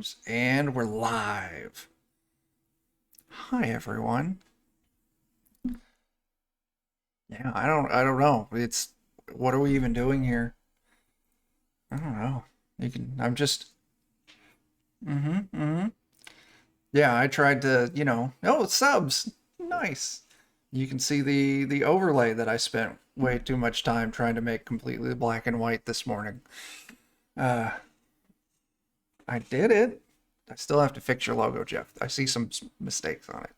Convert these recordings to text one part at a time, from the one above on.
games, and we're live. Hi everyone. Yeah, I don't know. What are we even doing here? I don't know. I'm just Yeah, I tried to, oh, subs. Nice. You can see the overlay that I spent way too much time trying to make completely black and white this morning. I did it. I still have to fix your logo, Jeff. I see some mistakes on it.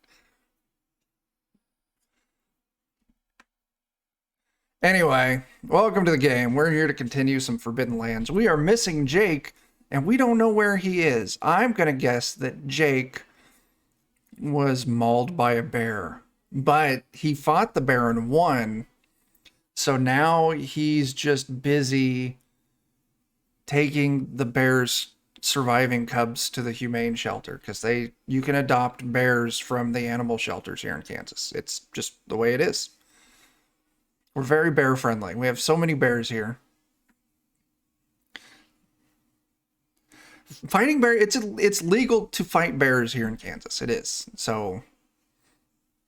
Anyway, welcome to the game. We're here to continue some Forbidden Lands. We are missing Jake, and we don't know where he is. I'm going to guess that Jake was mauled by a bear, but he fought the bear and won. So now he's just busy taking the bear's surviving cubs to the humane shelter, because you can adopt bears from the animal shelters here in Kansas. It's just the way it is. We're very bear friendly. We have so many bears here. Fighting bear, it's legal to fight bears here in Kansas. It is. So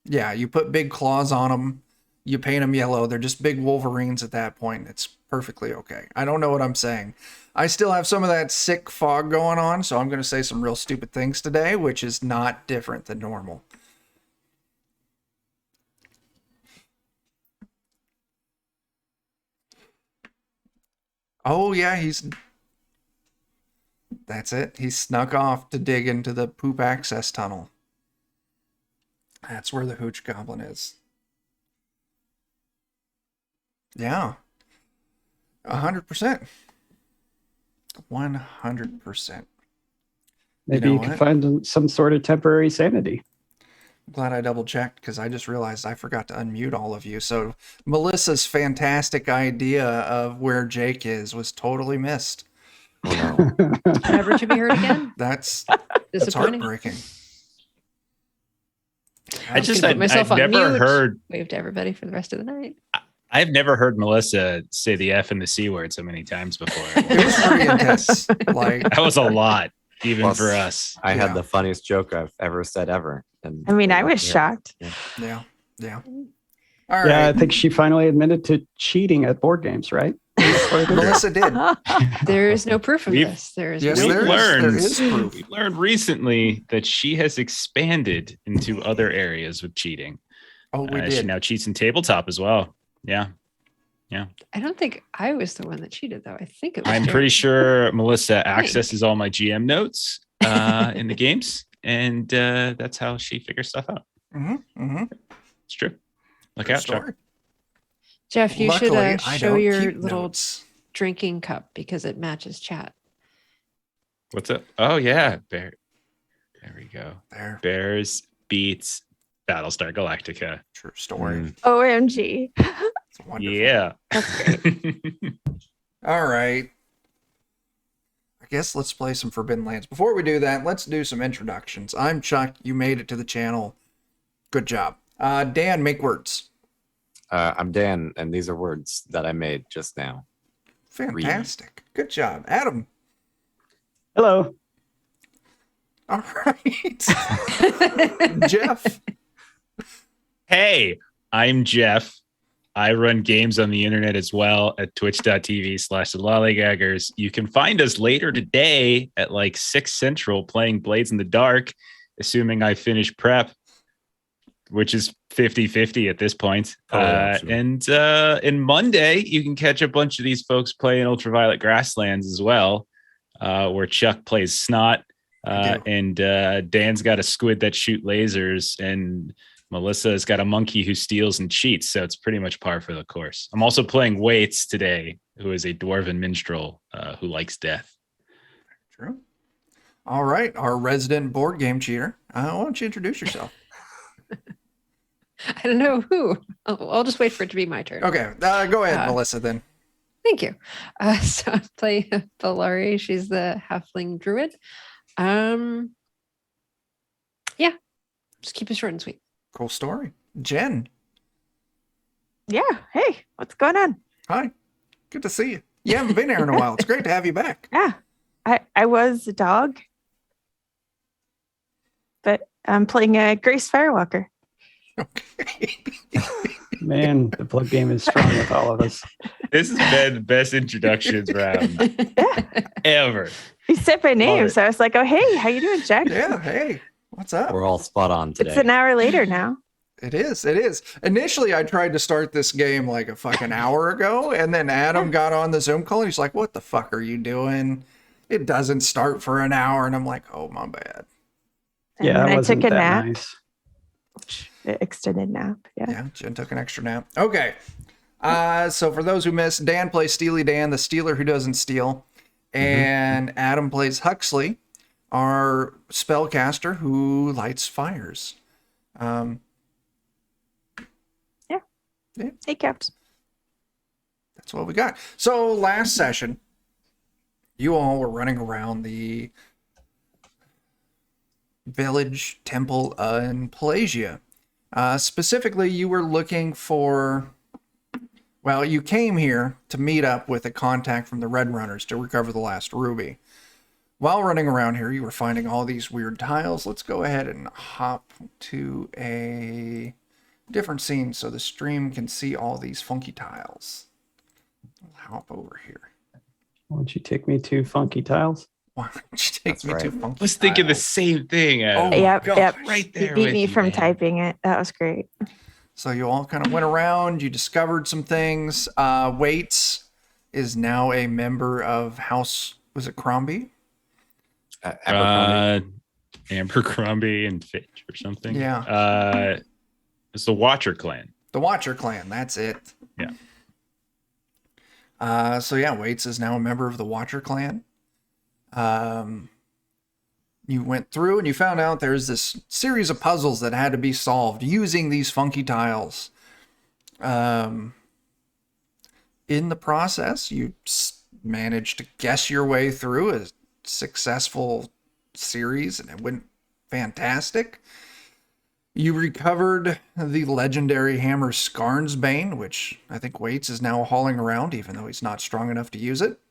yeah, you put big claws on them, you paint them yellow. They're just big Wolverines at that point. It's perfectly okay. I don't know what I'm saying. I still have some of that sick fog going on, so I'm going to say some real stupid things today, which is not different than normal. Oh yeah, that's it. He snuck off to dig into the poop access tunnel. That's where the Hooch Goblin is. Yeah. 100%. 100%. Maybe you could find some sort of temporary sanity. I'm glad I double checked, because I just realized I forgot to unmute all of you. So Melissa's fantastic idea of where Jake is was totally missed. Oh, no. Never to be heard again. That's Disappointing. heartbreaking. I've never heard. Wave to everybody for the rest of the night. I've never heard Melissa say the F and the C word so many times before. It was pretty intense. That was a lot, even for us. I had the funniest joke I've ever said ever. And I mean, I was shocked. Yeah. All right. Yeah, I think she finally admitted to cheating at board games, right? Melissa did. There is no proof of this. There is proof. We learned recently that she has expanded into other areas with cheating. Oh, we did. She now cheats in tabletop as well. Yeah. I don't think I was the one that cheated, though. I think it was. I'm pretty sure Melissa accesses all my GM notes in the games, and that's how she figures stuff out. It's true. Look out, Chuck. Jeff, you should show your little drinking cup, because it matches chat. What's up? Oh, yeah. There we go. Bears beats Battlestar Galactica. True story. OMG. Yeah. That's great. All right. I guess let's play some Forbidden Lands. Before we do that, let's do some introductions. I'm Chuck. You made it to the channel. Good job. Dan, make words. I'm Dan, and these are words that I made just now. Fantastic. Good job. Adam. Hello. All right. Jeff. Hey, I'm Jeff. I run games on the internet as well at twitch.tv/lollygaggers. You can find us later today at like 6 Central playing Blades in the Dark, assuming I finish prep, which is 50-50 at this point. And Monday, you can catch a bunch of these folks playing Ultraviolet Grasslands as well, where Chuck plays Snot, and Dan's got a squid that shoot lasers, and Melissa's got a monkey who steals and cheats, so it's pretty much par for the course. I'm also playing Waits today, who is a dwarven minstrel who likes death. True. All right, our resident board game cheater. Why don't you introduce yourself? I don't know who. I'll just wait for it to be my turn. Okay, go ahead, Melissa, then. Thank you. So I play Pelagia. She's the halfling druid. Yeah, just keep it short and sweet. Cool story. Jen. Yeah. Hey, what's going on? Hi. Good to see you. You haven't been here in a while. It's great to have you back. Yeah. I was a dog but I'm playing a Grace Firewalker. Okay. Man, the plug game is strong with all of us. This has been the best introductions round ever. You said my name, so I was like, "Oh, hey, how you doing, Jack?" Yeah. Hey, what's up? We're all spot on today. It's an hour later now. It is. Initially, I tried to start this game like a fucking hour ago, and then Adam got on the Zoom call and he's like, "What the fuck are you doing? It doesn't start for an hour." And I'm like, "Oh, my bad." And Yeah, I took a nap. Nice. Extended nap. Yeah. Jen took an extra nap. Okay. So for those who missed, Dan plays Steely Dan, the stealer who doesn't steal. And Adam plays Huxley, our spellcaster who lights fires. Yeah. Hey, Caps. That's what we got. So last session, you all were running around the village temple in Pelagia. Specifically, you were looking for... Well, you came here to meet up with a contact from the Red Runners to recover the last ruby. While running around here, you were finding all these weird tiles. Let's go ahead and hop to a different scene so the stream can see all these funky tiles. I'll hop over here. Why don't you take me to funky tiles? Why don't you take me to funky I was thinking the tiles? same thing. Oh, Yep. Right You there. beat with me you, from man. typing it. That was great. So you all kind of went around, you discovered some things. Waits is now a member of House, was it Crombie? Abercrombie and Fitch or something. Yeah. It's the Watcher clan. The Watcher clan, that's it. Yeah. So yeah, Waits is now a member of the Watcher clan. You went through and you found out there's this series of puzzles that had to be solved using these funky tiles. In the process, you managed to guess your way through a successful series, and it went fantastic. You recovered the legendary hammer Scarnesbane, which I think Waits is now hauling around, even though he's not strong enough to use it.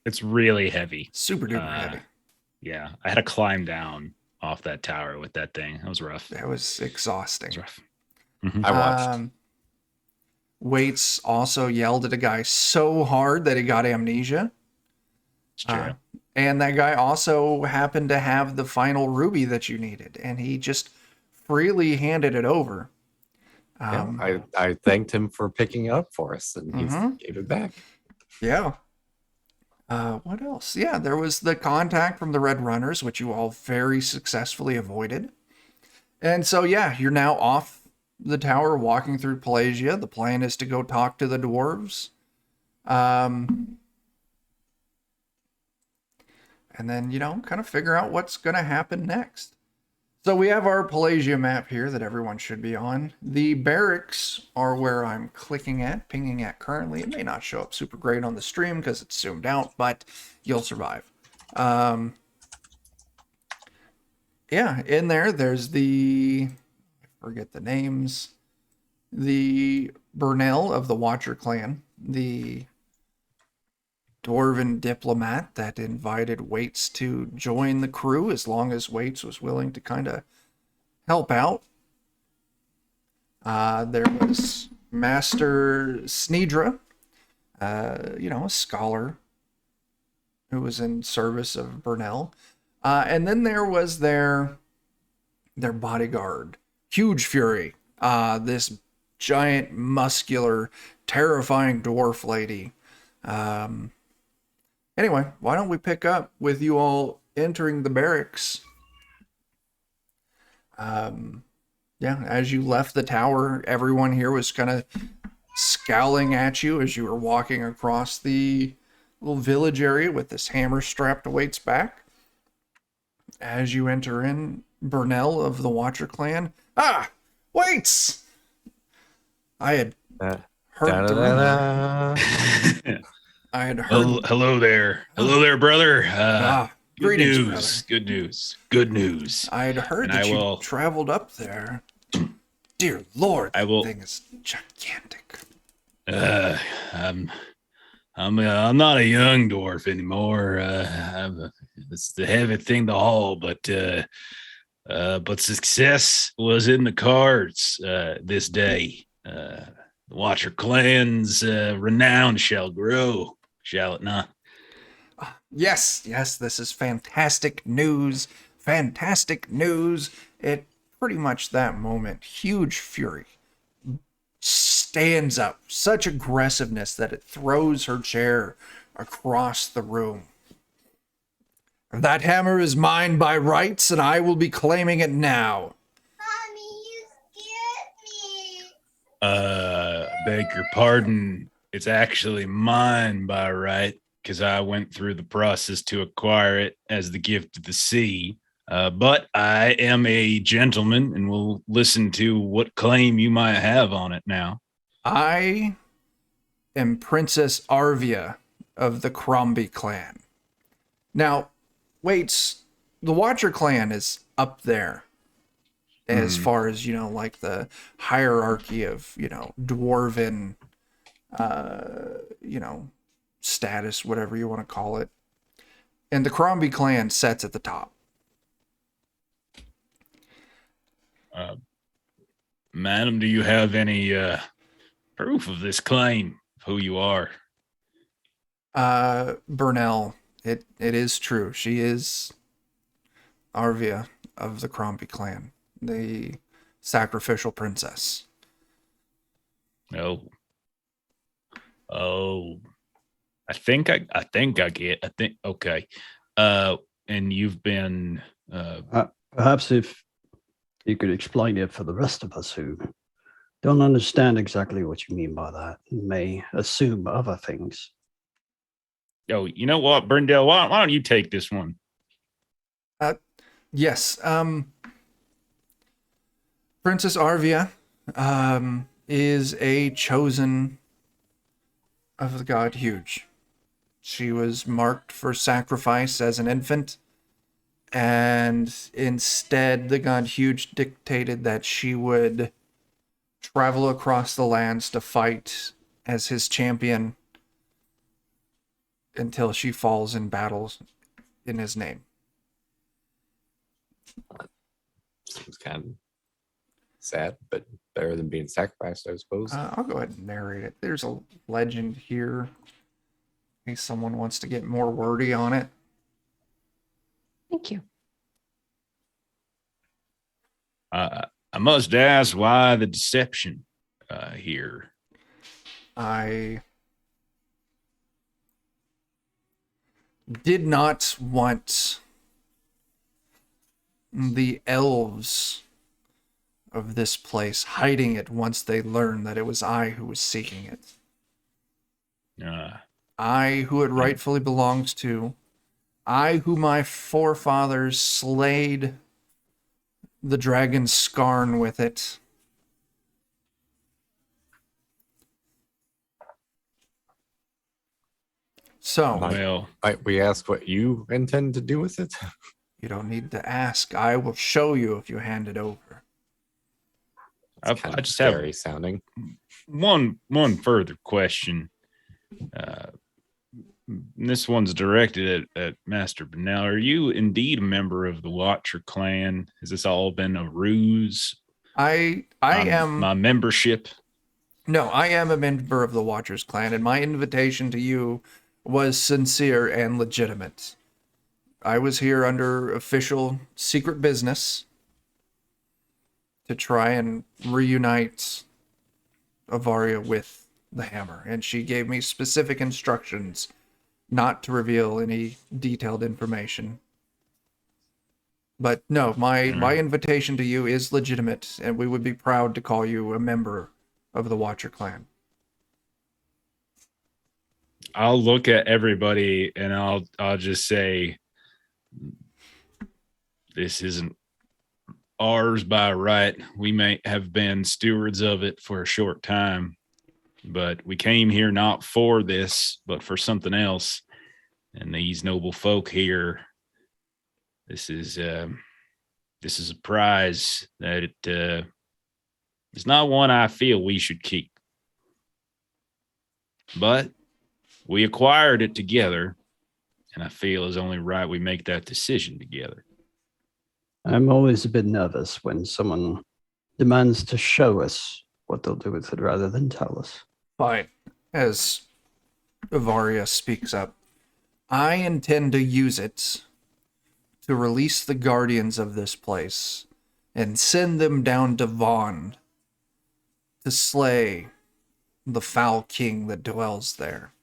It's really heavy. Super duper heavy. Yeah, I had to climb down off that tower with that thing. That was rough. That was exhausting. It was rough. I watched. Waits also yelled at a guy so hard that he got amnesia. It's true. And that guy also happened to have the final ruby that you needed, and he just freely handed it over. I thanked him for picking it up for us, and he gave it back. Yeah. What else? Yeah, there was the contact from the Red Runners, which you all very successfully avoided. And so, yeah, you're now off the tower walking through Pelagia. The plan is to go talk to the dwarves. And then, kind of figure out what's going to happen next. So we have our Pelagia map here that everyone should be on. The barracks are where I'm pinging at currently. It may not show up super great on the stream because it's zoomed out, but you'll survive. Yeah, in there's I forget the names. The Burnell of the Watcher clan, the dwarven diplomat that invited Waits to join the crew as long as Waits was willing to kind of help out. There was Master Snedra, a scholar who was in service of Burnell. And then there was their bodyguard, Huge Fury, this giant, muscular, terrifying dwarf lady. Anyway, why don't we pick up with you all entering the barracks? Yeah, as you left the tower, everyone here was kind of scowling at you as you were walking across the little village area with this hammer strapped to Waits' back. As you enter in, Burnell of the Watcher clan. Ah, Waits! I had heard the rumor. I had heard. Hello there. Hello there, brother. Good greetings, news. brother. Good news. Good news. I had heard And that I you will- traveled up there. Dear Lord, I that will- thing is gigantic. I'm not a young dwarf anymore. It's the heavy thing to haul, but But success was in the cards this day. The Watcher clan's renown shall grow, shall it not? Yes, this is fantastic news. Fantastic news. At pretty much that moment, huge fury stands up, such aggressiveness that it throws her chair across the room. That hammer is mine by rights, and I will be claiming it now. Mommy, you scared me. Beg your pardon. It's actually mine by right, because I went through the process to acquire it as the gift of the sea. But I am a gentleman and will listen to what claim you might have on it now. I am Princess Arvia of the Crombie clan. Now, wait, the Watcher clan is up there as far as, like the hierarchy of, dwarven, status, whatever you want to call it. And the Crombie clan sits at the top. Madam, do you have any proof of this claim of who you are? Burnell, it is true. She is Arvia of the Crombie clan, the sacrificial princess. Oh, I think okay. And you've been perhaps if you could explain it for the rest of us who don't understand exactly what you mean by that and may assume other things. Oh, you know what, Burndale? Why don't you take this one? Yes. Princess Arvia is a chosen of the god Huge. She was marked for sacrifice as an infant, and instead the god Huge dictated that she would travel across the lands to fight as his champion until she falls in battles in his name. It's kind of sad, but better than being sacrificed, I suppose. I'll go ahead and narrate it. There's a legend here in case someone wants to get more wordy on it. Thank you. I must ask, why the deception here? I did not want the elves of this place hiding it once they learned that it was I who was seeking it. I who it rightfully belongs to. I who my forefathers slayed the dragon Scarn with it. So, Well, we ask what you intend to do with it. You don't need to ask. I will show you if you hand it over. I just scary sounding. One further question. This one's directed at Master Burnell. Are you indeed a member of the Watcher clan? Has this all been a ruse? I am my membership. No, I am a member of the Watchers clan, and my invitation to you was sincere and legitimate. I was here under official secret business to try and reunite Avaria with the hammer, and she gave me specific instructions not to reveal any detailed information. But no, my invitation to you is legitimate, and we would be proud to call you a member of the Watcher clan. I'll look at everybody and I'll just say, this isn't ours by right. We may have been stewards of it for a short time, but we came here not for this, but for something else. And these noble folk here, this is a prize that it's not one I feel we should keep. But we acquired it together, and I feel it's only right we make that decision together. I'm always a bit nervous when someone demands to show us what they'll do with it rather than tell us. Fine. As Avaria speaks up, I intend to use it to release the guardians of this place and send them down to Vaughn to slay the foul king that dwells there.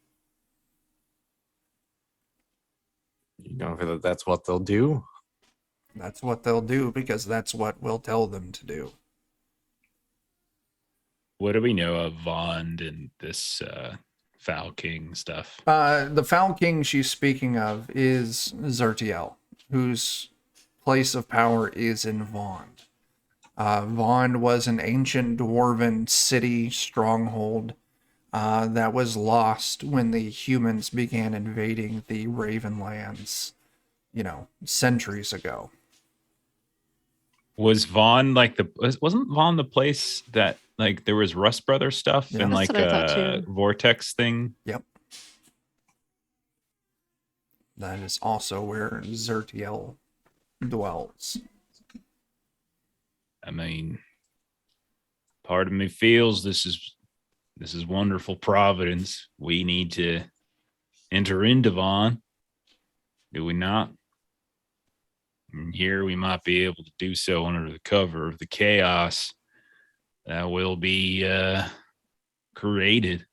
You know that that's what they'll do? That's what they'll do because that's what we'll tell them to do. What do we know of Vond and this Foul King stuff? The foul king she's speaking of is Zertiel, whose place of power is in Vaughn. Vaughn was an ancient dwarven city stronghold that was lost when the humans began invading the Ravenlands, centuries ago. Was Vaughn wasn't Vaughn the place that like there was Rust Brothers stuff Yeah. and That's like what I thought, a too. vortex thing? Yep. That is also where Zertiel dwells. I mean, part of me feels this is wonderful providence. We need to enter into Vaughn. Do we not? And here we might be able to do so under the cover of the chaos that will be created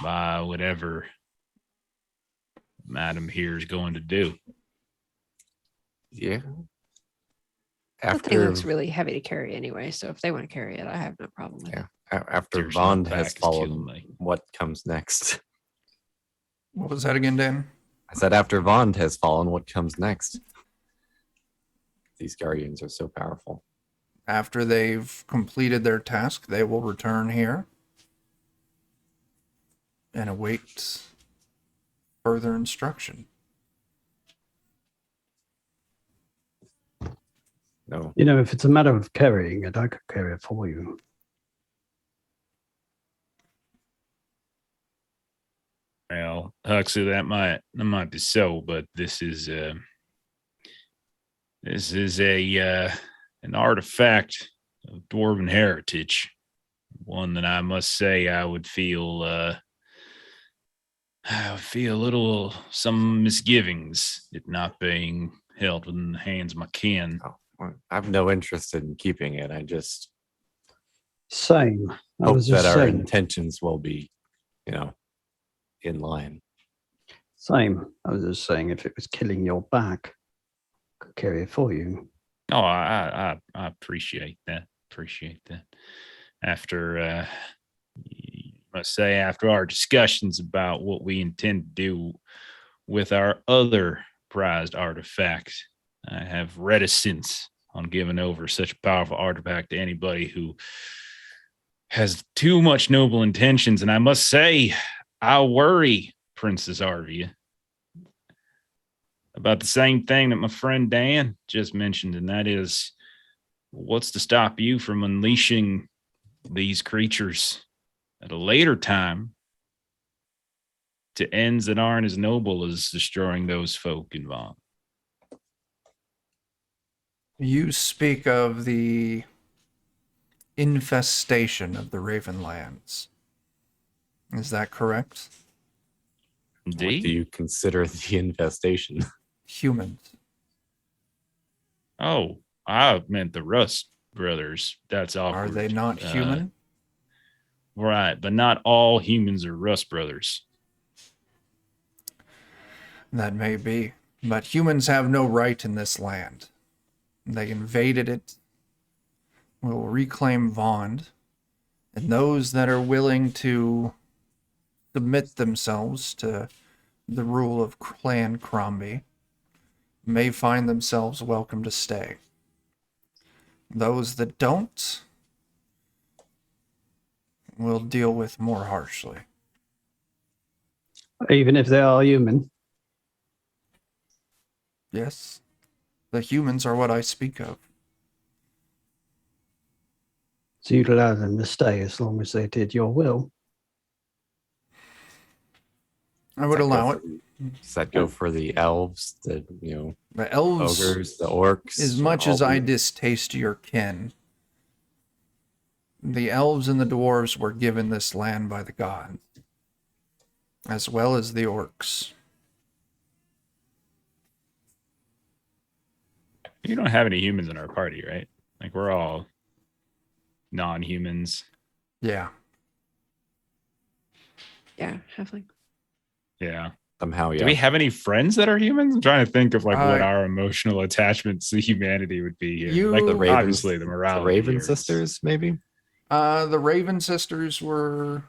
by whatever Madam here is going to do. Yeah. The thing looks really heavy to carry anyway, so if they want to carry it, I have no problem with it. After There's no Vond back has is killing fallen, me. what comes next? What was that again, Dan? I said after Vond has fallen, what comes next? These guardians are so powerful. After they've completed their task, they will return here and await further instruction. No. You know, if it's a matter of carrying it, I could carry it for you. Well, Huxley, that might be so, but this is an artifact of dwarven heritage, one that I must say I would feel some misgivings it not being held in the hands of my kin. Oh, well, I have no interest in keeping it. I just Same. I hope was that just our saying. intentions will be, in line. Same. I was just saying, if it was killing your back, I could carry it for you. Oh, I appreciate that. After must say, after our discussions about what we intend to do with our other prized artifact, I have reticence on giving over such a powerful artifact to anybody who has too much noble intentions. And I must say, I worry, Princess Arvia, about the same thing that my friend Dan just mentioned, and that is, what's to stop you from unleashing these creatures at a later time to ends that aren't as noble as destroying those folk in Vaughn? You speak of the infestation of the Ravenlands. Is that correct? What do Indeed. you consider the infestation? Humans. Oh, I meant the Rust Brothers. That's awkward. Are they not human? Right, but not all humans are Rust Brothers. That may be. But humans have no right in this land. They invaded it. We'll reclaim Vond. And those that are willing to submit themselves to the rule of Clan Crombie may find themselves welcome to stay. Those that don't will deal with more harshly. Even if they are human. Yes, the humans are what I speak of. So you'd allow them to stay as long as they did your will. I would Does that allow go it. Does that go for the elves, the The elves, ogres, the orcs? as much as I distaste your kin, the elves and the dwarves were given this land by the gods, as well as the orcs. You don't have any humans in our party, right? Like we're all non-humans. Yeah. Yeah, halfling. Yeah. Somehow, yeah. Do we have any friends that are humans? I'm trying to think of like what our emotional attachments to humanity would be here. Like the Ravens, obviously the morality. The Raven sisters, maybe? The Raven sisters were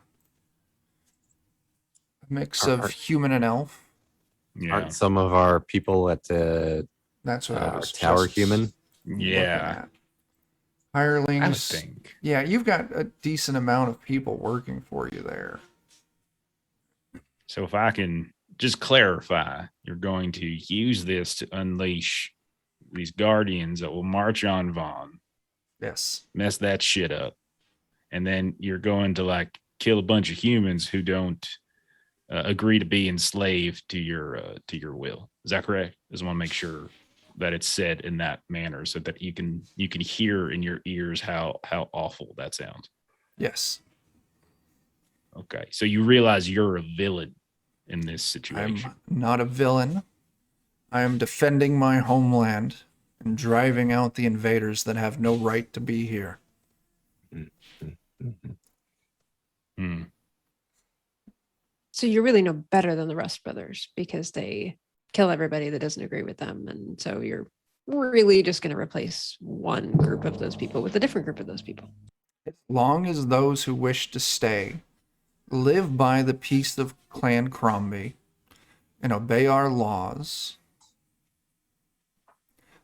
a mix of human and elf. Yeah. Aren't some of our people at the That's what I was tower just human? Yeah. Hirelings. I would think. Yeah, you've got a decent amount of people working for you there. So if I can just clarify, you're going to use this to unleash these guardians that will march on Vaughn. Yes. Mess that shit up. And then you're going to like kill a bunch of humans who don't agree to be enslaved to your will. Is that correct? I just want to make sure that it's said in that manner so that you can hear in your ears how awful that sounds. Yes. Okay. So you realize you're a villain in this situation. I'm not a villain. I am defending my homeland and driving out the invaders that have no right to be here. So you're really no better than the Rust Brothers because they kill everybody that doesn't agree with them. And so you're really just going to replace one group of those people with a different group of those people. As long as those who wish to stay live by the peace of Clan Crombie and obey our laws,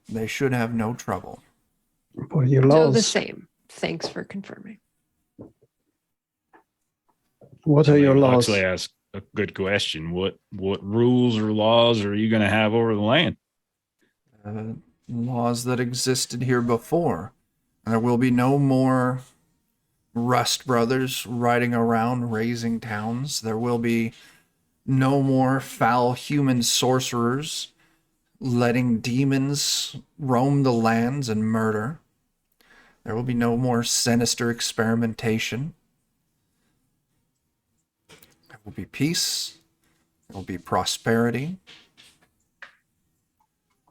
they should have no trouble. What are your laws? So the same. Thanks for confirming. What are your laws? Huxley asked a good question. What rules or laws are you going to have over the land? Laws that existed here before. There will be no more Rust Brothers riding around raising towns. There will be no more foul human sorcerers letting demons roam the lands and murder. There will be no more sinister experimentation. There will be peace. There will be prosperity.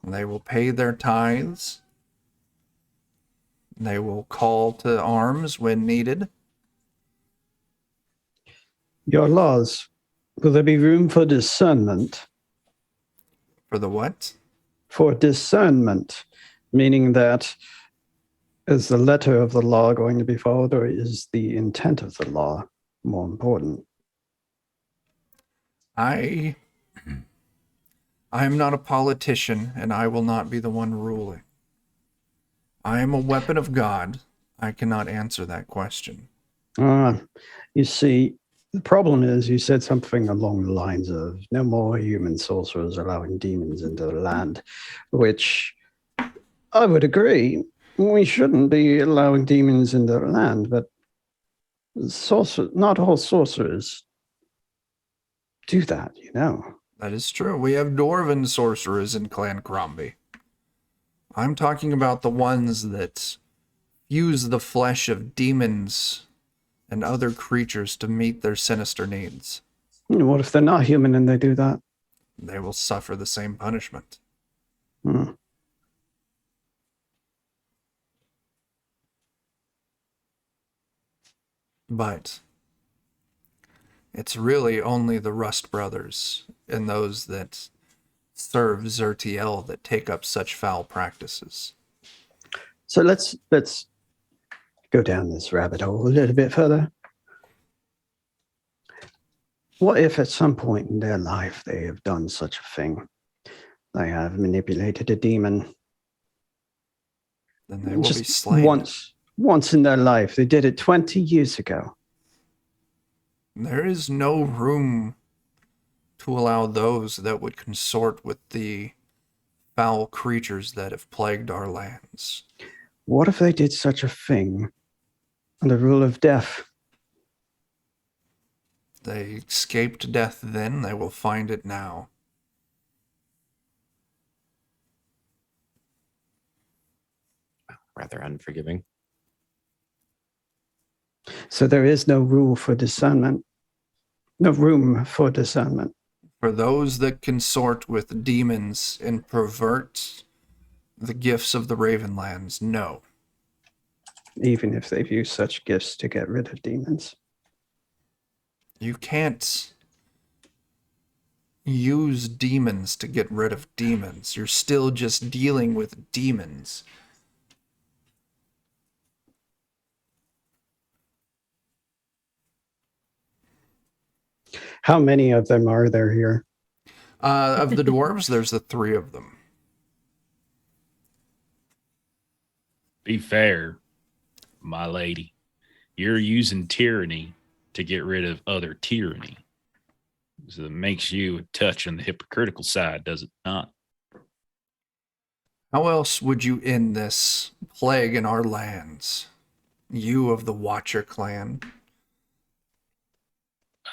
They will pay their tithes. They will call to arms when needed. Your laws. Will there be room for discernment? For the what? For discernment, meaning that is the letter of the law going to be followed, or is the intent of the law more important? I am not a politician, and I will not be the one ruling. I am a weapon of God. I cannot answer that question. You see, the problem is you said something along the lines of no more human sorcerers allowing demons into the land, which I would agree. We shouldn't be allowing demons into the land, but not all sorcerers do that, you know. That is true. We have dwarven sorcerers in Clan Crombie. I'm talking about the ones that use the flesh of demons and other creatures to meet their sinister needs. What if they're not human and they do that? They will suffer the same punishment. But it's really only the Rust Brothers and those that serve Zertiel that take up such foul practices. So let's go down this rabbit hole a little bit further. What if at some point in their life they have done such a thing? They have manipulated a demon. Then they will just be slain. Once in their life. They did it 20 years ago. There is no room to allow those that would consort with the foul creatures that have plagued our lands. What if they did such a thing under rule of death? They escaped death then, they will find it now. rather unforgiving. So there is no rule for discernment, no room for discernment. For those that consort with demons and pervert the gifts of the Ravenlands, no. Even if they've used such gifts to get rid of demons. You can't use demons to get rid of demons. You're still just dealing with demons. How many of them are there here? Of the dwarves, there's the 3 of them. Be fair, my lady. You're using tyranny to get rid of other tyranny. So it makes you a touch on the hypocritical side, does it not? How else would you end this plague in our lands? You of the Watcher clan.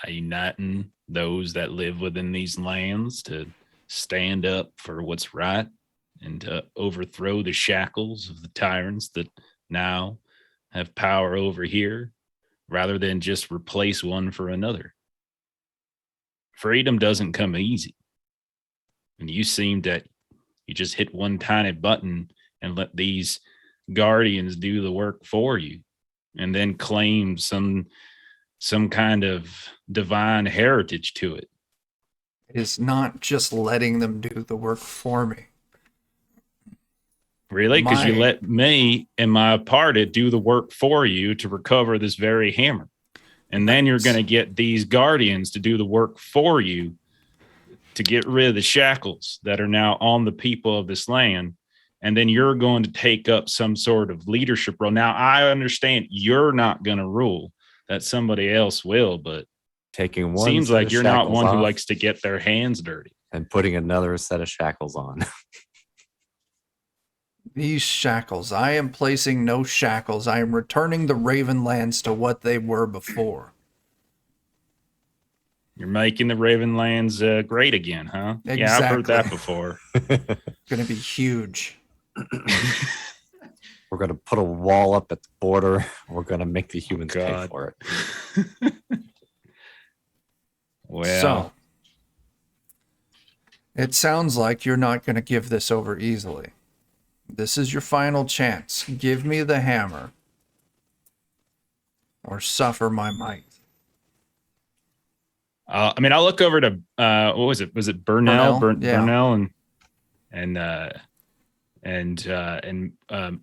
By uniting those that live within these lands to stand up for what's right and to overthrow the shackles of the tyrants that now have power over here, rather than just replace one for another. Freedom doesn't come easy. And you seem that you just hit one tiny button and let these guardians do the work for you, and then claim some kind of divine heritage to it. It is not just letting them do the work for me. Really? Because you My- let me and my party do the work for you to recover this very hammer. And then you're going to get these guardians to do the work for you to get rid of the shackles that are now on the people of this land. And then you're going to take up some sort of leadership role. Now, I understand you're not going to rule, that somebody else will, but Taking one seems set like of you're not shackles one who off likes to get their hands dirty. and putting another set of shackles on. These shackles. I am placing no shackles. I am returning the Ravenlands to what they were before. You're making the Ravenlands great again, huh? Yeah, I've heard that Exactly. before. Gonna be huge. We're going to put a wall up at the border. We're going to make the humans pay God. for it. Well, So, it sounds like you're not going to give this over easily. This is your final chance. Give me the hammer, or suffer my might. I mean, I'll look over to what was it? Was it Burnell? Burnell, yeah. Burnell and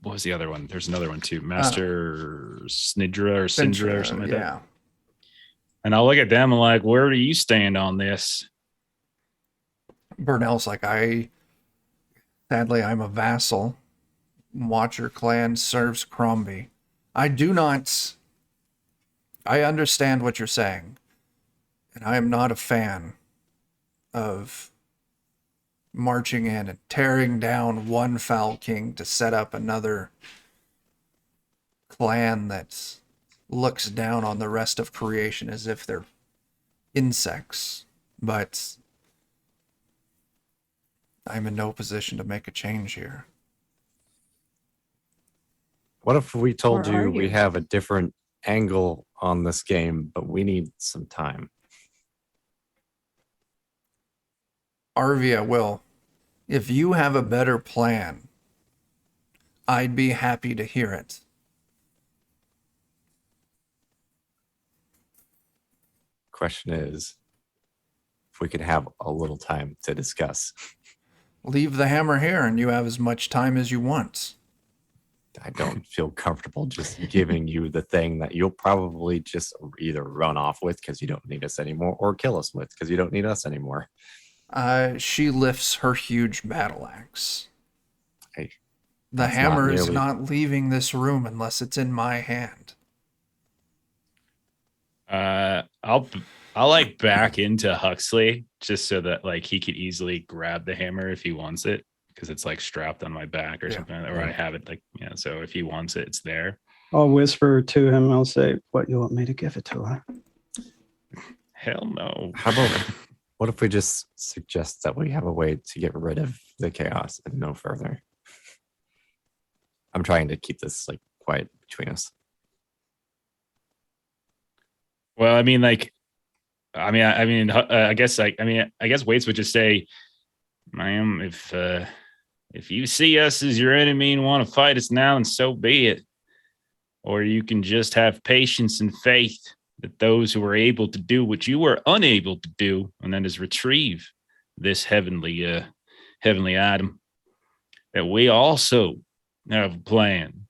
what was the other one? There's another one too, Master Snidra or Syndra or something like yeah. that. And I'll look at them and like, where do you stand on this? Burnell's like, sadly, I'm a vassal. Watcher clan serves Crombie. I understand what you're saying. And I am not a fan of marching in and tearing down one foul king to set up another clan that looks down on the rest of creation as if they're insects. But I'm in no position to make a change here. What if we told Or are you we you? have a different angle on this game, but we need some time? Arvia, Will, if you have a better plan, I'd be happy to hear it. Question is, if we could have a little time to discuss. Leave the hammer here and you have as much time as you want. I don't feel comfortable just giving you the thing that you'll probably just either run off with because you don't need us anymore, or kill us with because you don't need us anymore. She lifts her huge battle axe. Hey, The that's hammer not is nearly- not leaving this room unless it's in my hand. I'll like back into Huxley just so that like he could easily grab the hammer if he wants it, because it's like strapped on my back or Yeah. something, or I have it like, so if he wants it, it's there. I'll whisper to him. I'll say, "What, you want me to give it to her?" Hell no. How about what if we just suggest that we have a way to get rid of the chaos and no further? I'm trying to keep this like quiet between us. Well, I mean, I guess Waits would just say, "Ma'am, if you see us as your enemy and want to fight us now, then so be it. Or you can just have patience and faith that those who are able to do what you were unable to do, and that is retrieve this heavenly item, that we also have a plan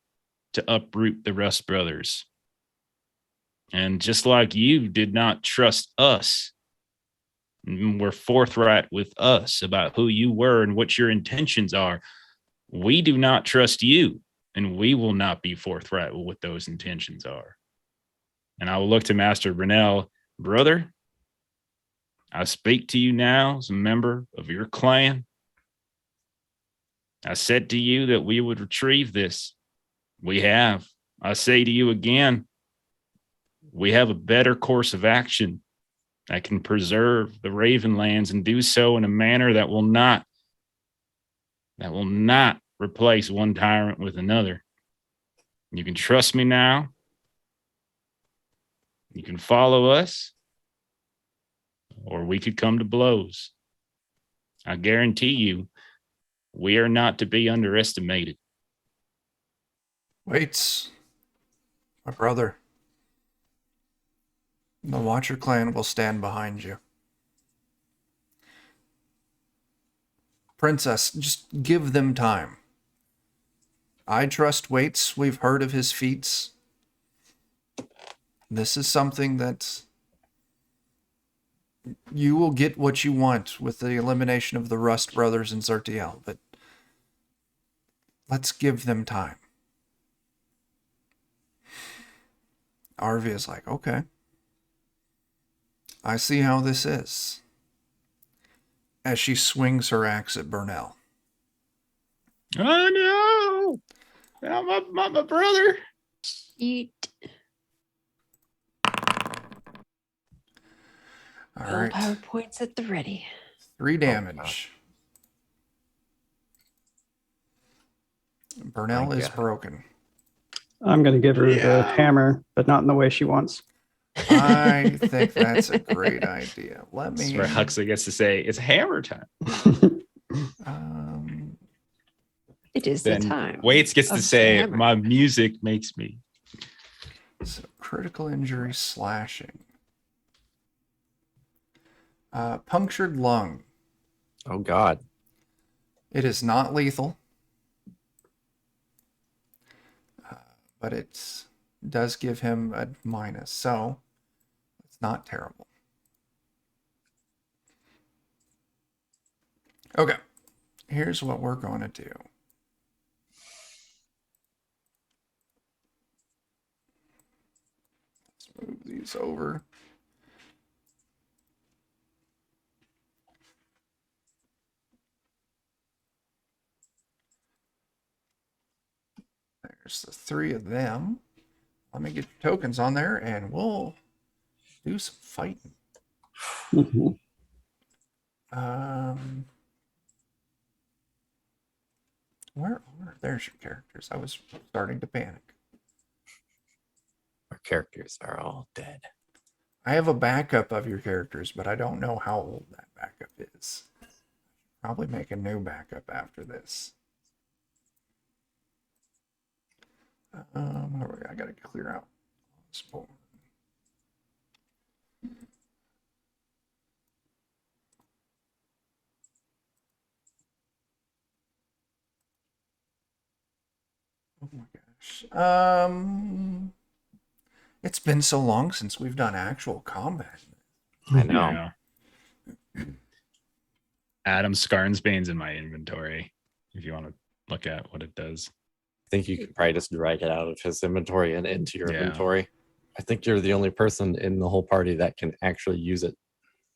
to uproot the Rust Brothers. And just like you did not trust us, and were forthright with us about who you were and what your intentions are, we do not trust you, and we will not be forthright with what those intentions are." And I will look to Master Brunel. "Brother, I speak to you now as a member of your clan. I said to you that we would retrieve this. We have. I say to you again, we have a better course of action that can preserve the Ravenlands and do so in a manner that will not replace one tyrant with another. You can trust me now. You can follow us, or we could come to blows. I guarantee you, we are not to be underestimated." Waits, my brother. The Watcher clan will stand behind you. Princess, just give them time. I trust Waits. We've heard of his feats. This is something that you will get what you want with the elimination of the Rust Brothers in Zertiel, but let's give them time. Arvia is like, okay. I see how this is. As she swings her axe at Burnell. "Oh no! My brother!" Eat. All All right. PowerPoints at the ready. 3 damage. Burnell My is God. broken. I'm going to give her the hammer, but not in the way she wants. I think that's a great idea. Let This is me. where Huxley gets to say, "It's hammer time." Um, It is the Then time. Waits gets of to the say, hammer. "My music makes me." so critical injury slashing. Punctured lung. Oh God. It is not lethal, but it does give him a minus, so it's not terrible. Okay, here's what we're going to do. Let's move these over. There's the 3 of them. Let me get your tokens on there and we'll do some fighting. Mhm. Where are there's your characters? I was starting to panic. Our characters are all dead. I have a backup of your characters, but I don't know how old that backup is. Probably make a new backup after this. I gotta clear out this board. Oh my gosh. It's been so long since we've done actual combat. I know. Yeah. Adam Scarnesbane's in my inventory, if you want to look at what it does. I think you could probably just drag it out of his inventory and into your Yeah. inventory. I think you're the only person in the whole party that can actually use it.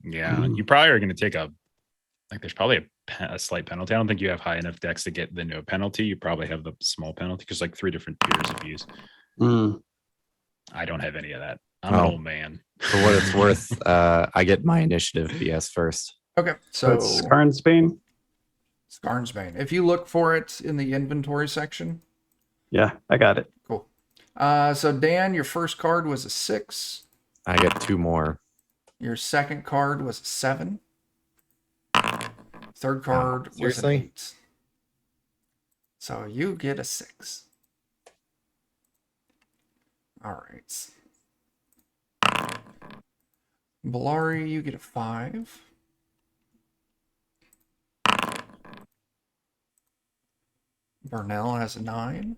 Yeah, you probably are going to take there's probably a slight penalty. I don't think you have high enough dex to get the no penalty. You probably have the small penalty because 3 different tiers of use. Mm. I don't have any of that. I'm an old man. For what it's worth, I get my initiative BS first. Okay, So so it's Scarnesbane. Scarnesbane. If you look for it in the inventory section, Yeah, I got it. Cool. So Dan, your first card was a 6. I get 2 more. Your second card was a 7. Third card was an seriously? 8. So you get a 6. All right. Bellari, you get a 5. Burnell has a 9.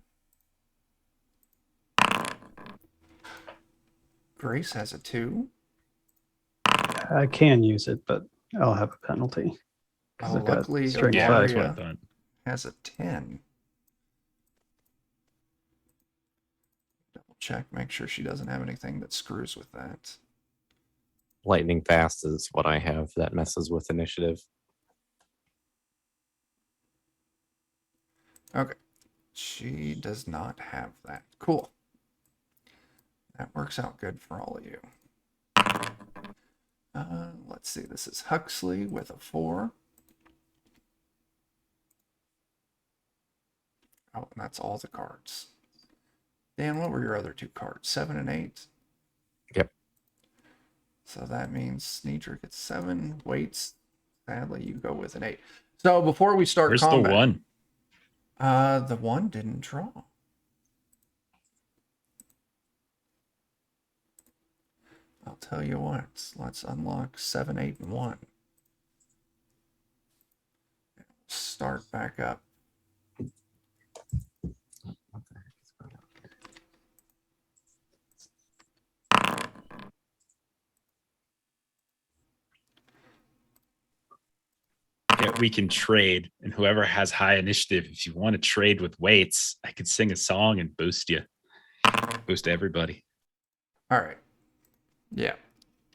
Grace has a 2. I can use it, but I'll have a penalty. 'Cause Oh, I've got luckily, strength Yeah, five. that's what I Ilaria thought. has a 10. Double check, make sure she doesn't have anything that screws with that. Lightning fast is what I have that messes with initiative. Okay. She does not have that. Cool. That works out good for all of you. Let's see. This is Huxley with a 4. Oh, and that's all the cards. Dan, what were your other 2 cards? 7 and 8? Yep. So that means Sneedra gets 7. Waits. Sadly, you go with an 8. So before we start Where's combat, the 1? The 1 didn't draw. I'll tell you what. Let's unlock 7, 8, and 1. Start back up. Yeah, we can trade, and whoever has high initiative, if you want to trade with weights, I could sing a song and boost you. Boost everybody. All right. Yeah.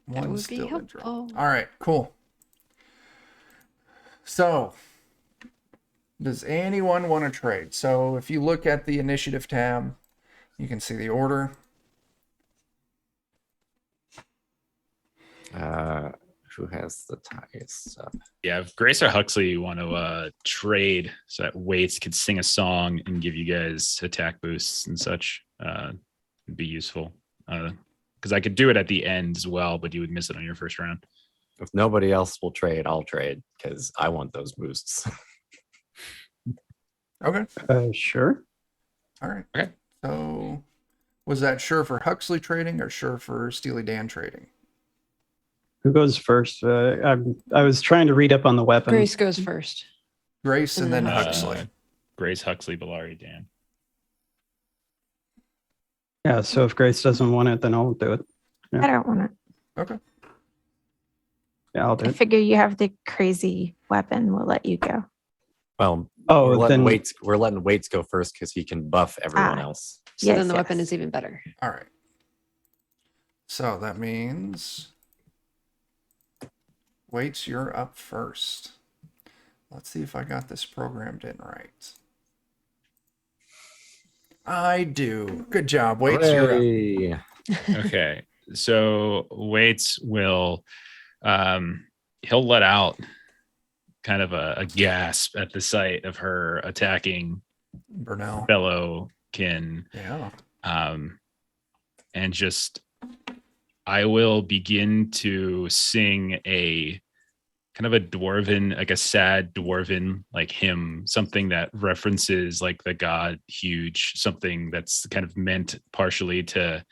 That One would be still a draw. helpful. All right, cool. So, does anyone want to trade? So, if you look at the initiative tab, you can see the order. Who has the highest stuff? Yeah, if Grace or Huxley want to trade so that weights could sing a song and give you guys attack boosts and such, it'd be useful. Because I could do it at the end as well, but you would miss it on your first round. If nobody else will trade, I'll trade because I want those boosts. Okay. Sure. All right. Okay. So, was that sure for Huxley trading or sure for Steely Dan trading? Who goes first? I was trying to read up on the weapons. Grace goes first. Grace and then Uh, Huxley. Grace, Huxley, Bellari, Dan. Yeah, so if Grace doesn't want it, then I'll do it. I don't want to. Okay. Yeah, I'll do I it. figure you have the crazy weapon. We'll let you go. Well, Oh, we're letting then weights go first because he can buff everyone else. So then Yes, the weapon yes. is even better. All right. So that means Waits, you're up first. Let's see if I got this programmed in right. I do. Good job, Waits. You're up. Hooray. Okay. So Waits will he'll let out kind of a gasp at the sight of her attacking Burnell. fellow kin. Yeah. And just I will begin to sing a kind of a dwarven, like a sad dwarven like hymn, something that references like the god Huge, something that's kind of meant partially to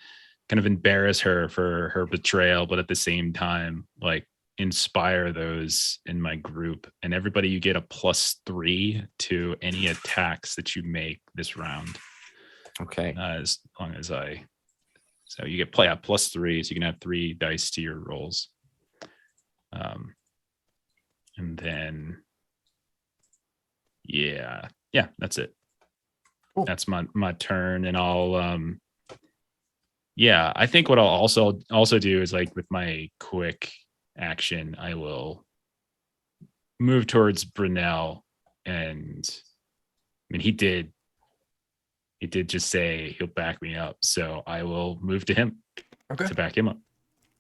kind of embarrass her for her betrayal, but at the same time like inspire those in my group. And everybody, you get a +3 to any attacks that you make this round, Okay. as long as so you get play at +3, so you can add 3 dice to your rolls. And then yeah, that's it. Cool. That's my turn. And I'll I think what I'll also do is like with my quick action, I will move towards Brunel. And I mean he did just say he'll back me up, so I will move to him Okay. to back him up.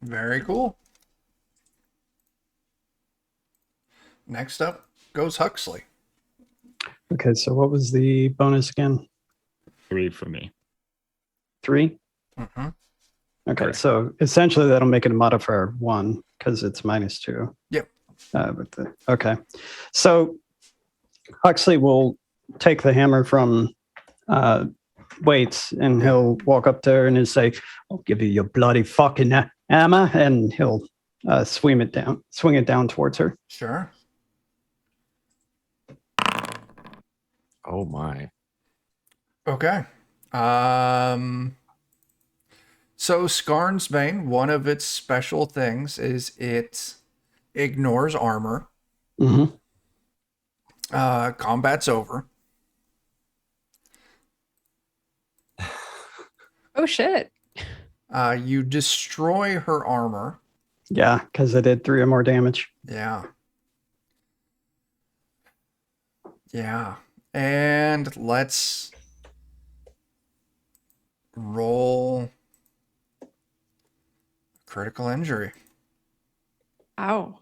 Very cool. Next up goes Huxley. Okay, so what was the bonus again? 3 3 for me. 3. Mm-hmm. Okay, Correct. so essentially that'll make it a modifier of 1 because it's -2. Yep. Okay, so Huxley will take the hammer from Waits, and he'll walk up to her and he'll say, "I'll give you your bloody fucking hammer," and he'll swing it down towards her. Sure. Oh my. Okay. So Scarnesbane, one of its special things is it ignores armor. Mm-hmm. Combat's over. Oh shit. You destroy her armor. Yeah, because I did 3 or more damage. Yeah. Yeah. And let's roll critical injury. Ow.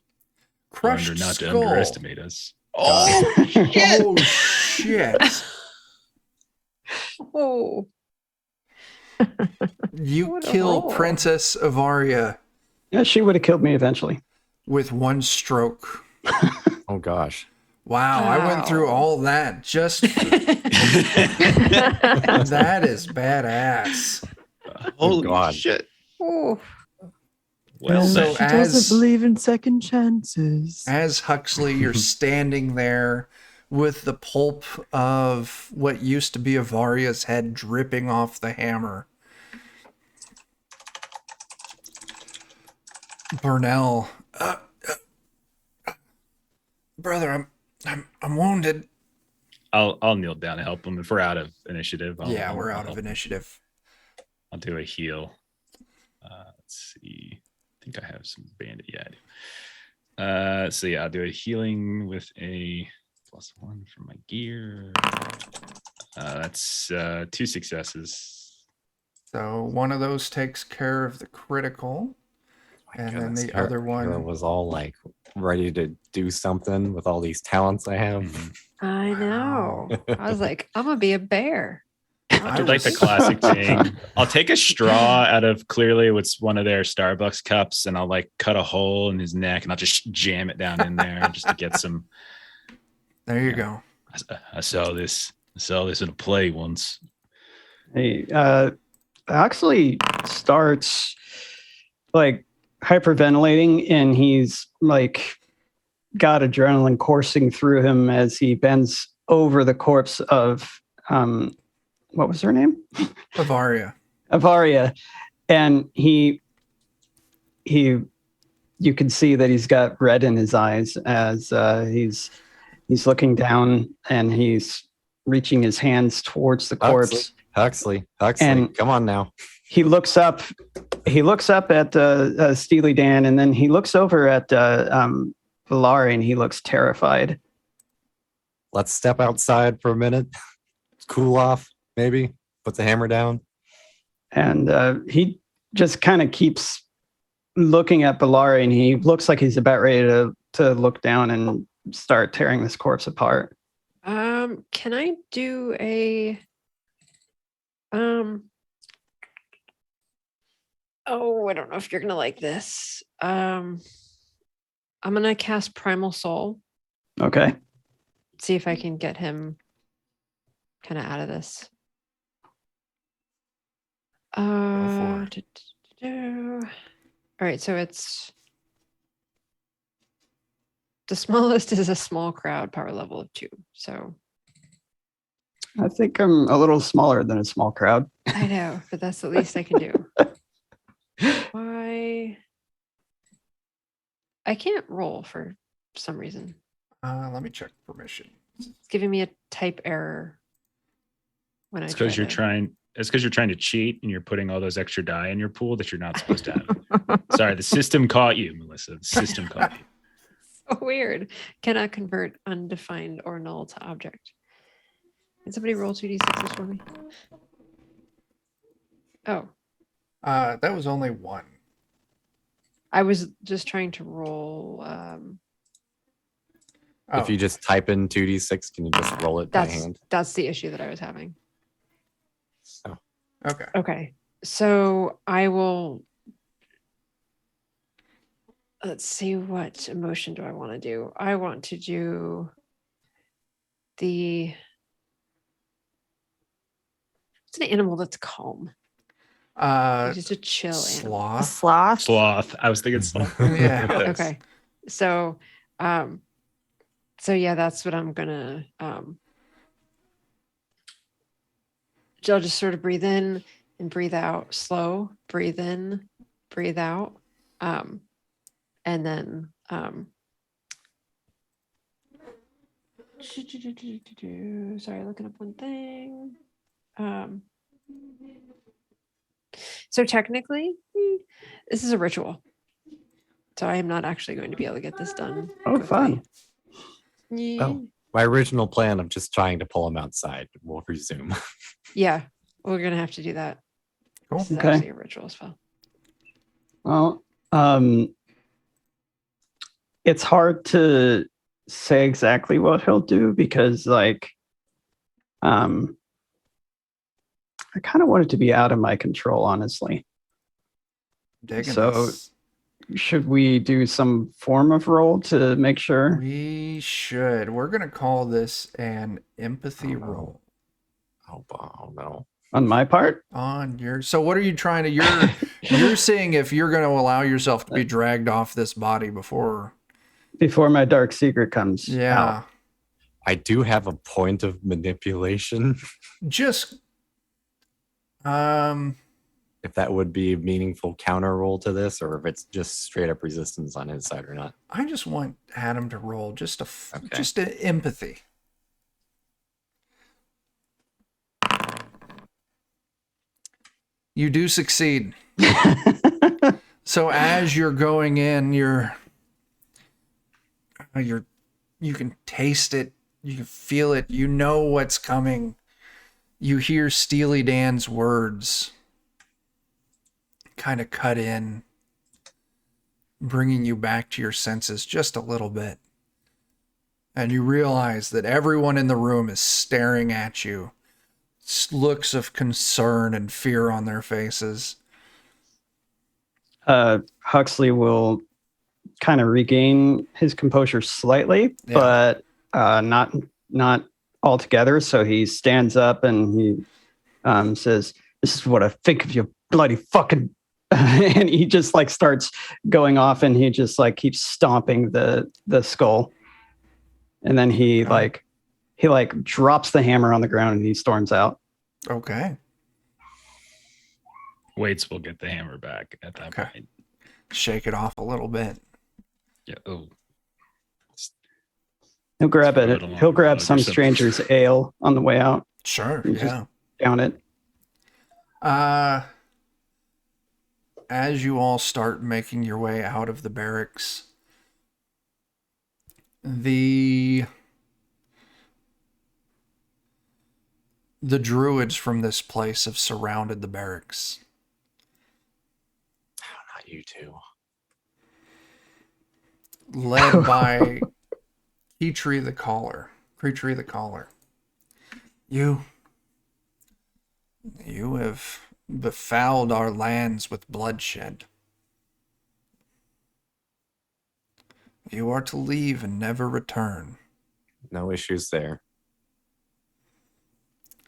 Crushed Reminder not to skull. underestimate us. Oh, oh shit. Oh. You What a kill roll. Princess Avaria Yeah, she would have killed me eventually. with 1 stroke. Oh gosh. Wow, I went through Wow. all that just for that is badass. Oh God. shit. Oh. Well, So then. as in second chances. as Huxley, you're standing there with the pulp of what used to be Avaria's head dripping off the hammer. Burnell, brother, I'm wounded. I'll kneel down and help him if we're out of initiative. Yeah, we're I'll out of help him. initiative. I'll do a heal. Let's see. I think I have some bandit. Yeah, I do. So yeah, I'll do a healing with a +1 for my gear. That's 2 successes. So one of those takes care of the critical, and then the other Hera one. was all like ready to do something with all these talents I have. I know. Wow. I was like, I'm gonna be a bear. I did like the classic thing. I'll take a straw out of clearly what's one of their Starbucks cups, and I'll like cut a hole in his neck, and I'll just jam it down in there just to get some. There you go. I saw this in a play once. He actually starts like hyperventilating, and he's like got adrenaline coursing through him as he bends over the corpse of what was her name? Avaria. Avaria, and you can see that he's got red in his eyes as he's looking down, and he's reaching his hands towards the corpse. Huxley, And- come on now. He looks up at Steely Dan, and then he looks over at Valari, and he looks terrified. Let's step outside for a minute. Cool off, maybe. Put the hammer down. And he just kind of keeps looking at Valari, and he looks like he's about ready to look down and start tearing this corpse apart. Can I do a oh, I don't know if you're gonna like this. I'm gonna cast Primal Soul, Okay. see if I can get him kind of out of this. for it. All right, so it's the smallest is a small crowd, power level of 2. So I think I'm a little smaller than a small crowd. I know, but that's the least I can do. Why? I can't roll for some reason. Let me check permission. It's giving me a type error when It's I because try you're to- trying. It's because you're trying to cheat and you're putting all those extra die in your pool that you're not supposed to have. Sorry, the system caught you, Melissa. The system caught you. So weird. Cannot convert undefined or null to object. Can somebody roll 2d6s for me? Oh, That was only 1. I was just trying to roll. Oh, If you just type in 2d6, can you just roll it by That's hand? that's the issue that I was having. Okay. Okay. So I will. Let's see, what emotion do I want to do? I want to do the. It's an animal that's calm. Just a chill animal. A Sloth. sloth. Sloth. I was thinking sloth. Yeah. Yes. Okay. So yeah, that's what I'm gonna I'll just sort of breathe in and breathe out slow, breathe in, breathe out. And then sorry, looking up one thing. So technically, this is a ritual. So I am not actually going to be able to get this done. Oh, quickly. fun. Yeah. Oh, my original plan of just trying to pull him outside will resume. Yeah, we're gonna have to do that. Cool. This is Okay. actually a ritual spell. Well, it's hard to say exactly what he'll do because, like, I kind of want it to be out of my control, honestly. Digging So- this. Should we do some form of roll to make sure? We should. We're gonna call this an empathy Oh, no. roll Oh no. On my part? on your. So what are you trying to? You're seeing if you're going to allow yourself to be dragged off this body before. Before my dark secret comes out. Yeah. I do have a point of manipulation. Just. If that would be a meaningful counter roll to this, or if it's just straight up resistance on his side or not. I just want Adam to roll just Okay. just a empathy. You do succeed. So as you're going in, you can taste it, you can feel it, you know what's coming. You hear Steely Dan's words kind of cut in, bringing you back to your senses just a little bit. And you realize that everyone in the room is staring at you, looks of concern and fear on their faces. Huxley will kind of regain his composure slightly, Yeah. but not altogether. So he stands up and he says, "This is what I think of you, bloody fucking." And he just like starts going off, and he just like keeps stomping the skull, and then he drops the hammer on the ground and he storms out. Okay. Waits will get the hammer back at that Okay. point. Shake it off a little bit. Yeah. Oh. He'll grab Throw it. it along He'll the grab road or some something. stranger's ale on the way out. Sure. You just- Yeah. Down it. As you all start making your way out of the barracks, the druids from this place have surrounded the barracks. Not you two. Led by Creatree the Caller. You have befouled our lands with bloodshed. You are to leave and never return. No issues there.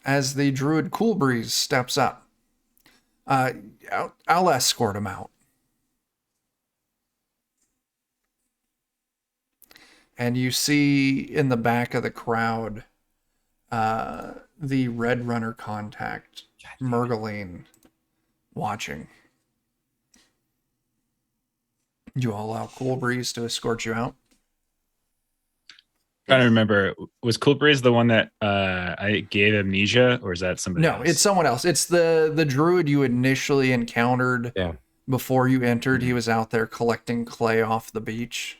As the druid Coolbreeze steps up, I'll escort him out. And you see in the back of the crowd the Red Runner contact, Murgaline, watching. You all allow Coolbreeze to escort you out? Trying to remember, was Cool Breeze the one that I gave amnesia, or is that somebody No, else? it's someone else. It's the druid you initially encountered before you entered. He was out there collecting clay off the beach.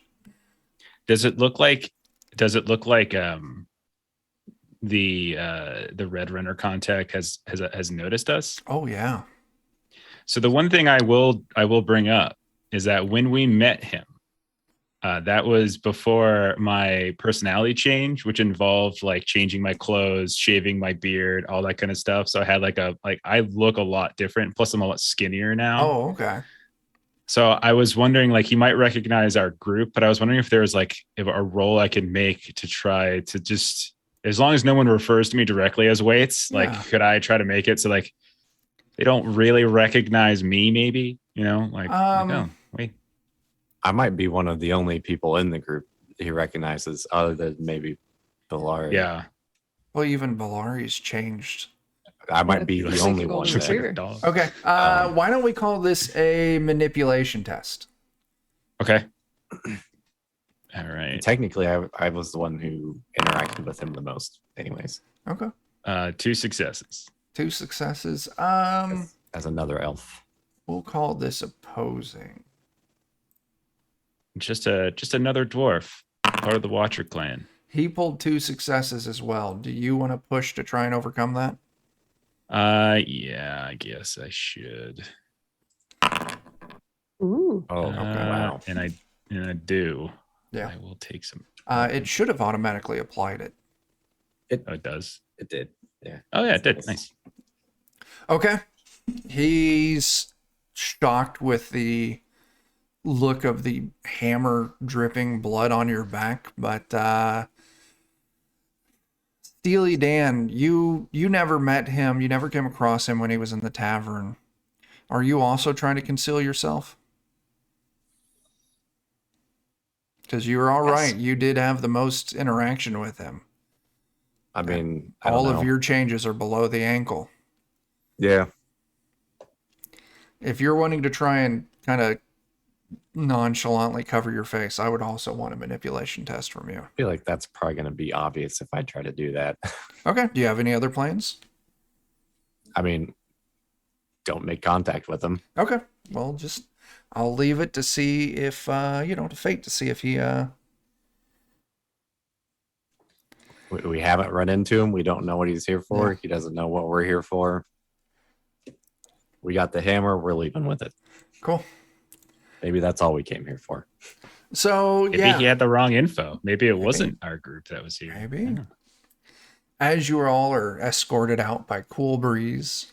Does it look like the Red Runner contact has noticed us? Oh yeah. So the one thing I will bring up is that when we met him, That was before my personality change, which involved like changing my clothes, shaving my beard, all that kind of stuff. So I had like I look a lot different. Plus, I'm a lot skinnier now. Oh, okay. So I was wondering, like, he might recognize our group, but I was wondering if there was like if a role I could make to try to just, as long as no one refers to me directly as Waits, Yeah. like, could I try to make it so like they don't really recognize me? Maybe, like oh wait. I might be one of the only people in the group he recognizes, other than maybe Pelagia. Yeah. Well, even Valari's changed. I might be He the looks only like a one golden Looks like there. a retriever. dog. Okay. Why don't we call this a manipulation test? Okay. All right. Technically, I was the one who interacted with him the most, anyways, Okay. 2 successes. 2 successes. as another elf. We'll call this opposing. Just another dwarf, part of the Watcher clan. He pulled 2 successes as well. Do you want to push to try and overcome that? Yeah, I guess I should. Ooh. Oh, wow. And I do. Yeah. I will take some. It should have automatically applied it. Oh, it does. It did. Yeah. Oh yeah, it did. Nice. Okay. He's shocked with the look of the hammer dripping blood on your back, but Steely Dan, you never met him, you never came across him when he was in the tavern. Are you also trying to conceal yourself? Because you were all right. You did have the most interaction with him. I mean, I don't All know. of your changes are below the ankle. Yeah. If you're wanting to try and kind of nonchalantly cover your face, I would also want a manipulation test from you. I feel like that's probably going to be obvious if I try to do that. Okay. Do you have any other plans? I mean, don't make contact with him. Okay. Well, I'll leave it to see if, to fate to see if he, We haven't run into him. We don't know what he's here for. Yeah. He doesn't know what we're here for. We got the hammer. We're leaving with it. Cool. Maybe that's all we came here for. So, Maybe yeah. he had the wrong info. Maybe it wasn't our group that was here. Maybe. I don't know. As you all are escorted out by Cool Breeze,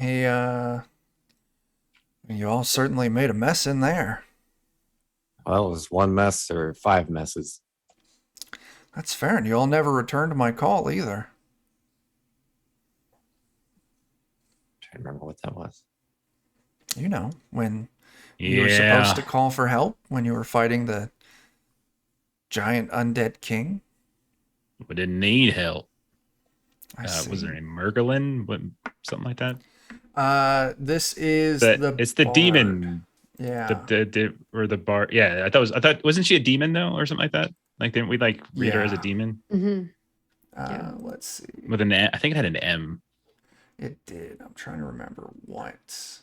you all certainly made a mess in there. Well, it was 1 mess or 5 messes. That's fair, and you all never returned my call either. Trying to remember what that was. You know, when you were supposed to call for help when you were fighting the giant undead king. We didn't need help. I see. Was there a Mergelin? Something like that? This is It's the bard. demon. Yeah. The bar. Yeah, I thought wasn't she a demon though, or something like that? Like, didn't we like read her as a Yeah. demon Mm-hmm. Let's see. with an I think it had an M. It did. I'm trying to remember what.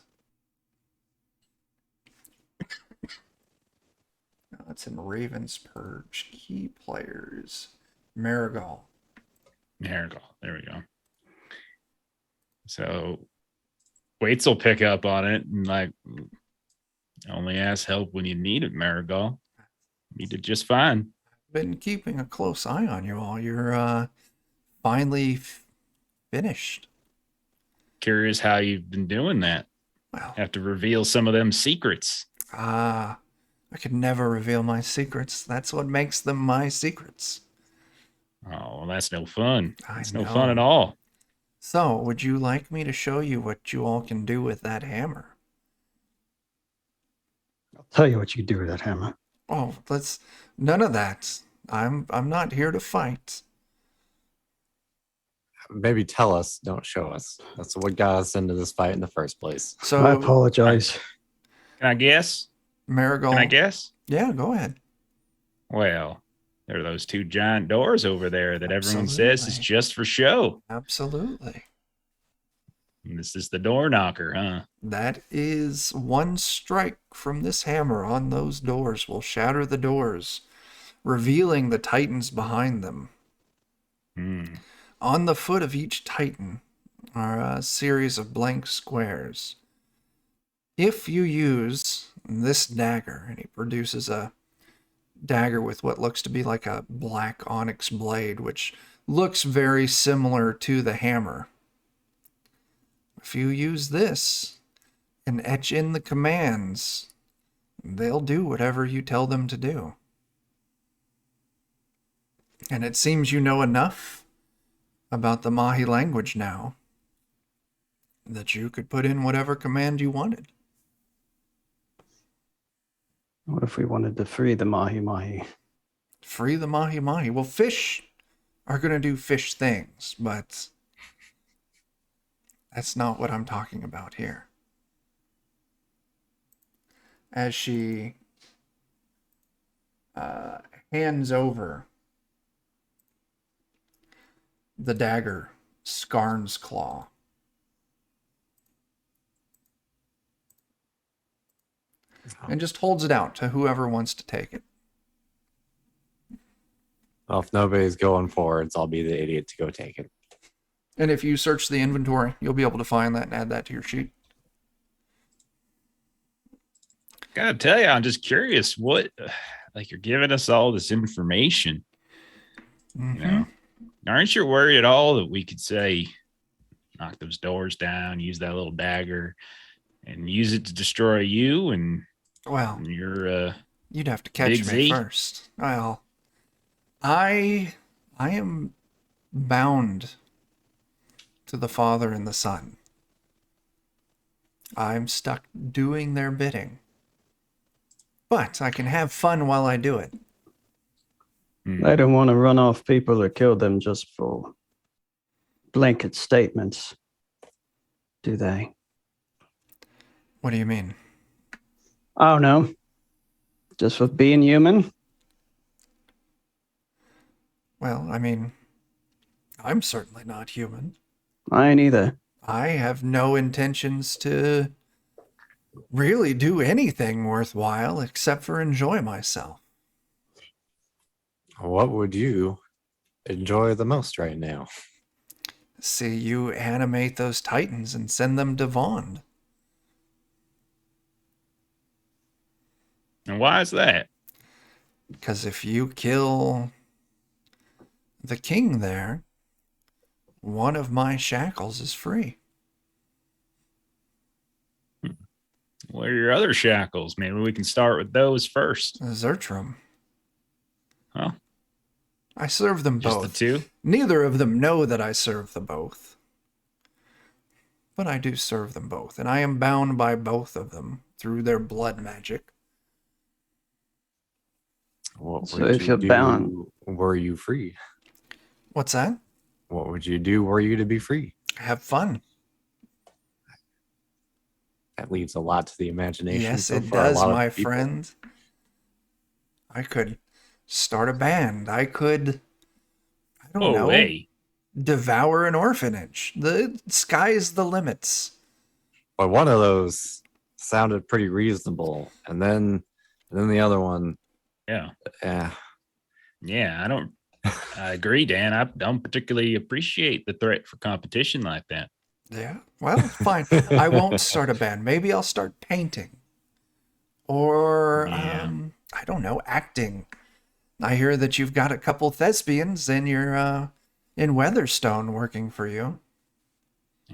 No, it's in Raven's Purge. Key players. Marigal. Marigal. There we go. So Waits will pick up on it and like only ask help when you need it, Marigal. You did just fine. Been keeping a close eye on you all. You're finally finished. Curious how you've been doing that. Well, Have to reveal some of them secrets. I could never reveal my secrets. That's what makes them my secrets. Oh, well, that's no fun. I It's no know. fun at all. So, would you like me to show you what you all can do with that hammer? I'll tell you what you can do with that hammer. Oh, none of that. I'm not here to fight. Maybe tell us, don't show us. That's what got us into this fight in the first place. So, I apologize. Can I guess? Marigold. Can I guess? Yeah, go ahead. Well, there are those 2 giant doors over there that everyone says is Absolutely. just for show. Absolutely. And this is the door knocker, huh? That is one strike from this hammer on those doors will shatter the doors, revealing the titans behind them. Hmm. On the foot of each titan are a series of blank squares. if you use this dagger, and he produces a dagger with what looks to be like a black onyx blade, which looks very similar to the hammer. If you use this and etch in the commands, they'll do whatever you tell them to do. And it seems you know enough about the Mahi language now that you could put in whatever command you wanted. What if we wanted to free the Mahi Mahi? Free the Mahi Mahi. Well, fish are going to do fish things, but that's not what I'm talking about here. As she hands over the dagger, Scarn's Claw. And just holds it out to whoever wants to take it. Well, if nobody's going forwards, I'll be the idiot to go take it. And if you search the inventory, you'll be able to find that and add that to your sheet. Gotta tell you, I'm just curious what, like, you're giving us all this information. Mm-hmm. You know, aren't you worried at all that we could say, knock those doors down, use that little dagger, and use it to destroy you and Well, your you'd have to catch Big me Z? first. Well, I am bound to the Father and the Son. I'm stuck doing their bidding. But I can have fun while I do it. They don't want to run off people or kill them just for blanket statements, do they? What do you mean? I don't know. Just for being human? Well, I mean, I'm certainly not human. I ain't either. I have no intentions to really do anything worthwhile except for enjoy myself. What would you enjoy the most right now? See you animate those titans and send them to Vaughn. And why is that? Because if you kill the king there, one of my shackles is free. What are your other shackles? Maybe we can start with those first. Zertrum. Huh? I serve them Just both. the two? Neither of them know that I serve the both. But I do serve them both, and I am bound by both of them through their blood magic. What So would if you you're do bound- were you free? What's that? What would you do were you to be free? Have fun. That leaves a lot to the imagination. Yes, so it far. A does, lot of my people- friend. I could start a band. I could, I don't Oh, know, hey. devour an orphanage. The sky's the limits. But one of those sounded pretty reasonable, and then the other one, Yeah. yeah. Yeah, I agree, Dan. I don't particularly appreciate the threat for competition like that. Yeah, well, fine. I won't start a band. Maybe I'll start painting. Or, Yeah. I don't know, acting. I hear that you've got a couple thespians in your, in Weatherstone working for you.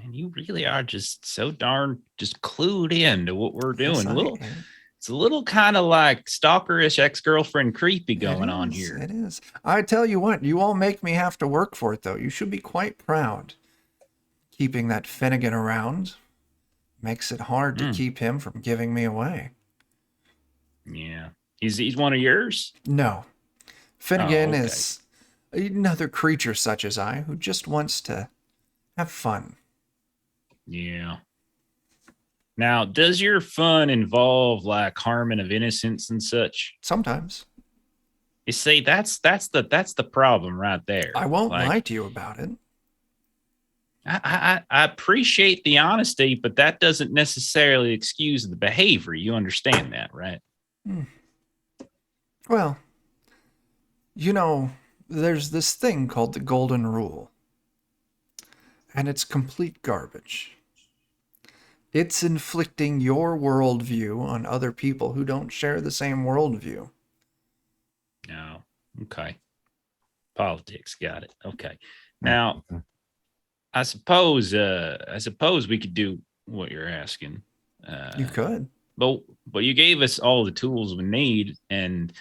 And you really are just so darn just clued in to what we're doing. Yes, a I little, am. it's a little kind of like stalkerish ex-girlfriend creepy going on It is, here. It is. I tell you what, you all make me have to work for it, though. You should be quite proud. Keeping that Finnegan around makes it hard to keep him from giving me away. Yeah. He's one of yours? No. Finnegan okay. is another creature such as I who just wants to have fun. Yeah. Now, does your fun involve like harming of innocence and such? Sometimes. You see, that's the problem right there. I won't Like, lie to you about it. I appreciate the honesty, but that doesn't necessarily excuse the behavior. You understand that, right? Well, you know, there's this thing called the Golden Rule. And it's complete garbage. It's inflicting your worldview on other people who don't share the same worldview. No. Okay. Politics. Got it. Okay. Now, I suppose we could do what you're asking. You could. But you gave us all the tools we need, and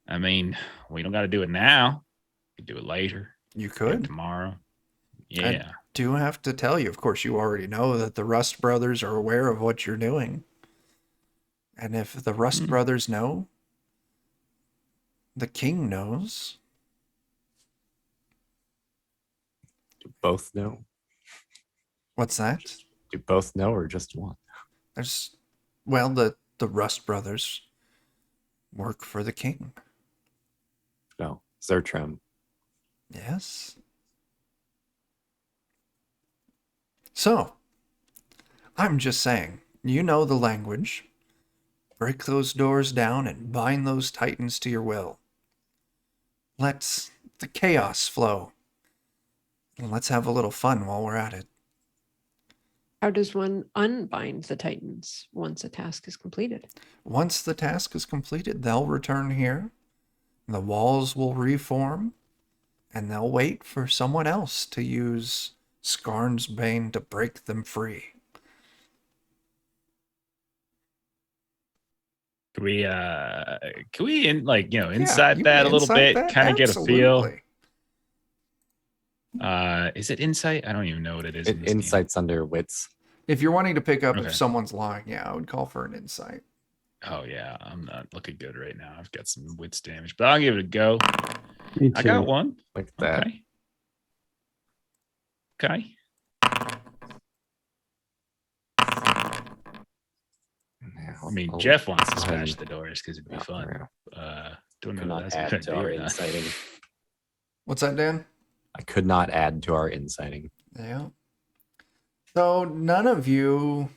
I mean, we don't got to do it now. We could do it later. You Do it could. tomorrow. I Yeah. do have to tell you, of course, you already know that the Rust brothers are aware of what you're doing. And if the Rust brothers know, the king knows. Do both know? What's that? Do both know or just one? There's, well, the Rust brothers work for the king. No, Zertram. Yes. So, I'm just saying, you know the language. Break those doors down and bind those titans to your will. Let the chaos flow. And let's have a little fun while we're at it. How does one unbind the Titans once a task is completed? Once the task is completed, they'll return here. The walls will reform, and they'll wait for someone else to use Scarnesbane to break them free. Can we inside you that can a little insight bit, that? kind of get a feel? Absolutely. Is it insight? I don't even know what it is. in this game. Insight's under wits. If you're wanting to pick up Okay. if someone's lying, yeah, I would call for an insight. Oh yeah, I'm not looking good right now. I've got some wits damage, but I'll give it a go. Me I too. got one. Look at that. Okay. Okay. I mean, Jeff wants to smash the doors because it'd be fun. Don't know Could if not that's a add good to idea our or not. inciting. What's that, Dan? I could not add to our inciting. Yeah. So none of you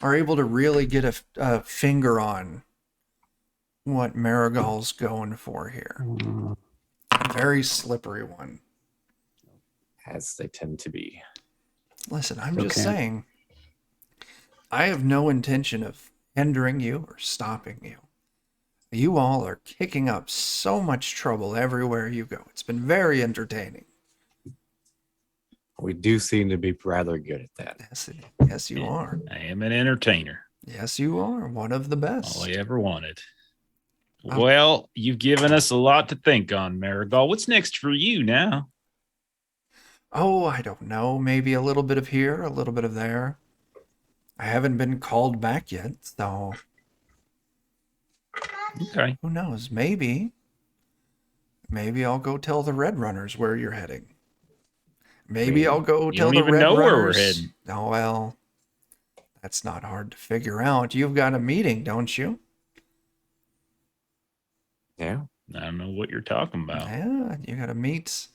are able to really get a finger on what Marigal's going for here. Very slippery one. As they tend to be. Listen, I'm Still just can't. saying, I have no intention of hindering you or stopping you. You all are kicking up so much trouble everywhere you go. It's been very entertaining. We do seem to be rather good at that. Yes, you are. I am an entertainer. Yes, you are. One of the best. All I ever wanted. Oh. Well, you've given us a lot to think on, Marigal. What's next for you now? Oh, I don't know. Maybe a little bit of here, a little bit of there. I haven't been called back yet, so Okay. who knows? Maybe I'll go tell the Red Runners where you're heading. Maybe I'll go You tell don't the even Red know Runners. where we're heading. Oh, well, that's not hard to figure out. You've got a meeting, don't you? Yeah. I don't know what you're talking about. Yeah, you got to meet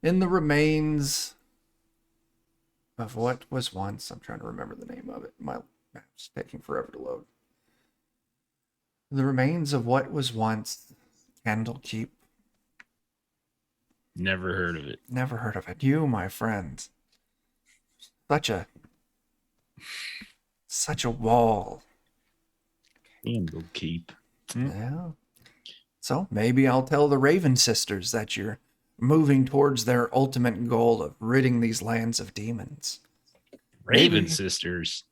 in the remains of what was once. I'm trying to remember the name of it. My map's taking forever to load. The remains of what was once Candlekeep. Never heard of it. Never heard of it. You, my friend. Such a wall. Candlekeep. Yeah. So maybe I'll tell the Raven sisters that you're moving towards their ultimate goal of ridding these lands of demons. Raven Maybe. Sisters.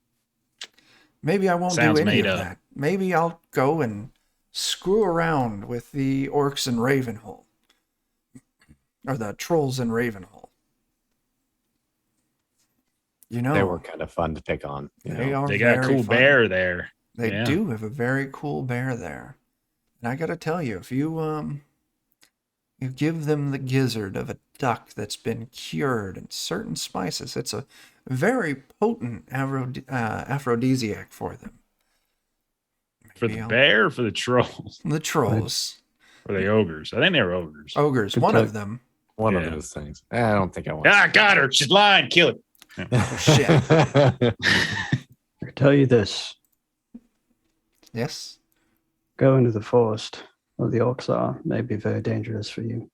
Maybe I won't Sounds do any made of up. that. Maybe I'll go and screw around with the orcs in Ravenhall. Or the trolls in Ravenhall. You know, They were kind of fun to pick on. You they know? are They got a very cool fun. bear there. They Yeah. do have a very cool bear there. And I gotta tell you, if you give them the gizzard of a duck that's been cured in certain spices, it's a very potent aphrodisiac for them. For Maybe the I'll- bear or for the trolls? The trolls. Or the ogres? I think they were ogres. Ogres, Good one talk. of them. One Yeah. of those things. I don't think I want Ah, got her. She's lying. Kill it. Oh, shit. I can tell you this. Yes? Go into the forest where the orcs are may be very dangerous for you.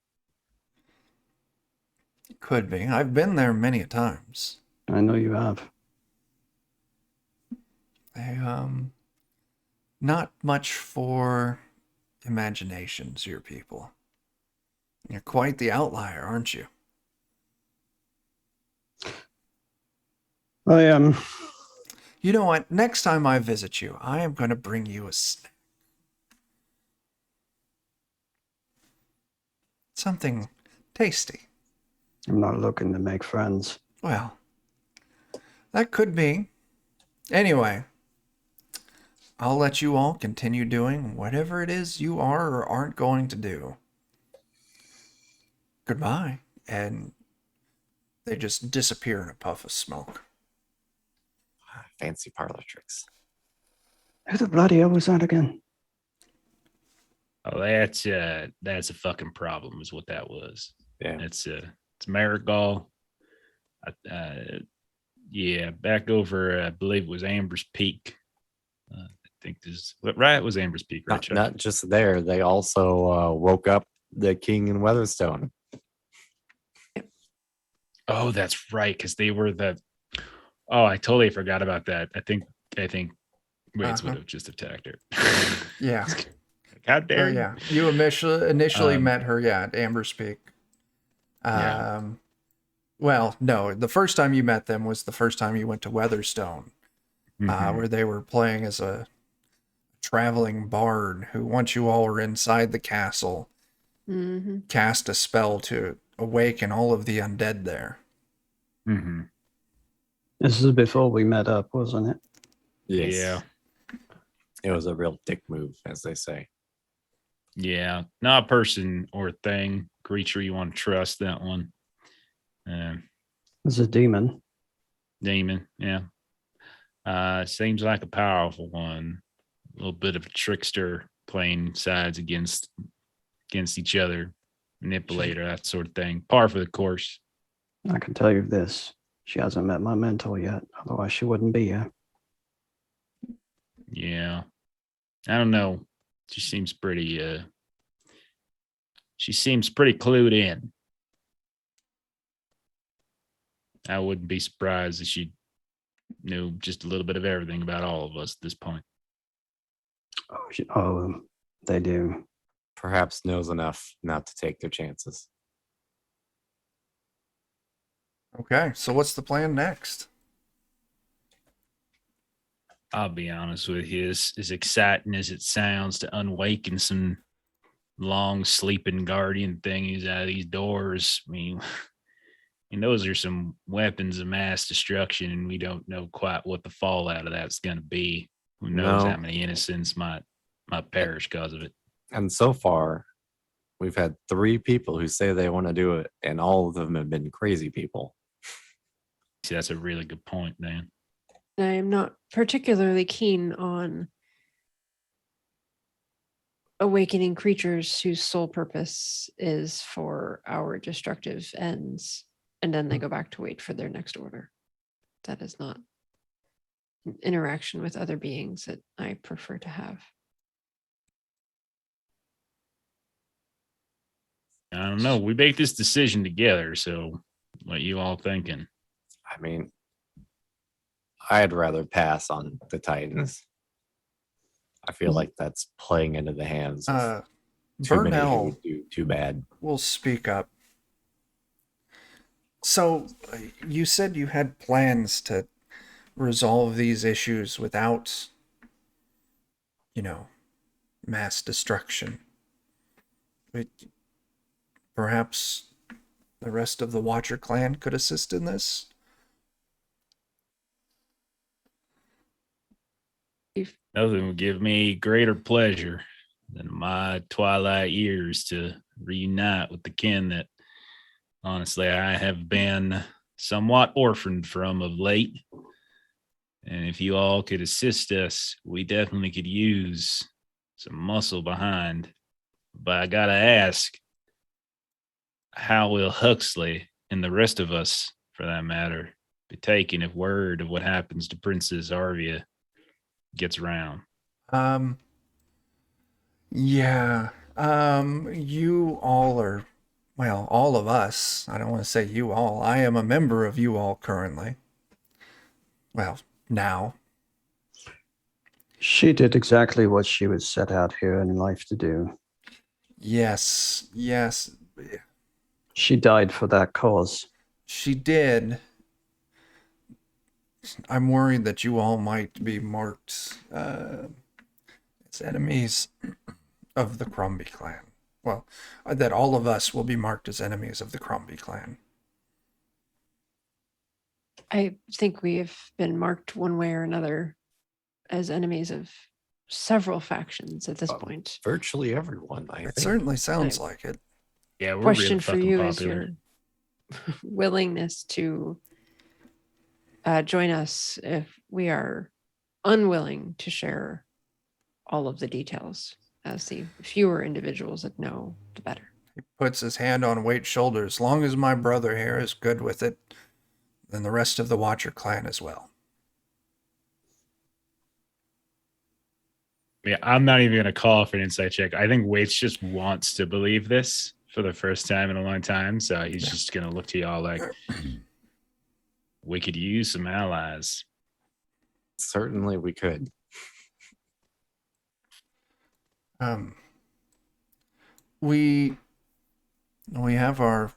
Could be. I've been there many a times. I know you have. They, not much for imaginations, your people. You're quite the outlier, aren't you? I am. You know what? Next time I visit you, I am going to bring you a snack. Something tasty. I'm not looking to make friends. Well, that could be. Anyway, I'll let you all continue doing whatever it is you are or aren't going to do. Goodbye. And they just disappear in a puff of smoke. Fancy parlor tricks. Who the bloody hell was that again? Oh, that's a fucking problem, is what that was. Yeah. It's Marigal. Yeah, back over. I believe it was Amber's Peak. I think this. Right, it was Amber's Peak, right? Chuck? Not just there. They also woke up the king in Weatherstone. Oh, that's right, because they were the. Oh, I totally forgot about that. I think Wade's would have just attacked her. Yeah. God damn. Oh, yeah. You initially Um, met her, at Amber's Peak. Yeah. Well, no, the first time you met them was the first time you went to Weatherstone, Mhm. where they were playing as a traveling bard who, once you all were inside the castle, Mm-hmm. cast a spell to awaken all of the undead there. Mhm. This is before we met up, wasn't it? Yes. Yeah. It was a real dick move, as they say. Yeah, not a person or thing, creature you want to trust. That one, It's a demon. demon. Yeah, seems like a powerful one. A little bit of a trickster, playing sides against each other, manipulator, that sort of thing. Par for the course. I can tell you this. She hasn't met my mentor yet. Otherwise, she wouldn't be here. Yeah, I don't know. She seems pretty. She seems pretty clued in. I wouldn't be surprised if she knew just a little bit of everything about all of us at this point. Oh, they do. Perhaps knows enough not to take their chances. Okay, so what's the plan next? I'll be honest with you, as exciting as it sounds to unwaken some long sleeping guardian thingies out of these doors. I mean, and those are some weapons of mass destruction, and we don't know quite what the fallout of that's going to be. Who knows No. how many innocents might perish because of it. And so far, we've had 3 people who say they want to do it, and all of them have been crazy people. See, that's a really good point, Dan. I am not particularly keen on awakening creatures whose sole purpose is for our destructive ends, and then they go back to wait for their next order. That is not an interaction with other beings that I prefer to have. I don't know. We make this decision together, so what you all thinking? I mean, I'd rather pass on the Titans. I feel like that's playing into the hands of too many who Burnell would do too bad. will speak up. So, you said you had plans to resolve these issues without, mass destruction. But perhaps the rest of the Watcher clan could assist in this? Nothing would give me greater pleasure than my twilight years to reunite with the kin that honestly I have been somewhat orphaned from of late. And if you all could assist us, we definitely could use some muscle behind. But I gotta ask, how will Huxley and the rest of us, for that matter, be taken if word of what happens to Princess Arvia gets around? Yeah. You all are, well, all of us. I don't want to say you all. I am a member of you all currently. Well, now. She did exactly what she was set out here in life to do. Yes, yes, She died for that cause. she did. I'm worried that you all might be marked as enemies of the Crombie clan. Well, that all of us will be marked as enemies of the Crombie clan. I think we've been marked one way or another as enemies of several factions at this point. Virtually everyone, I It think. certainly sounds I- like it. Yeah, we're Question really for fucking you is popular. your willingness to join us if we are unwilling to share all of the details, as the fewer individuals that know, the better. He puts his hand on Waite's shoulder. As long as my brother here is good with it, then the rest of the Watcher clan as well. Yeah, I'm not even gonna call for an insight check. I think Waits just wants to believe this for the first time in a long time, so he's just gonna look to y'all like, we could use some allies. Certainly we could. We have our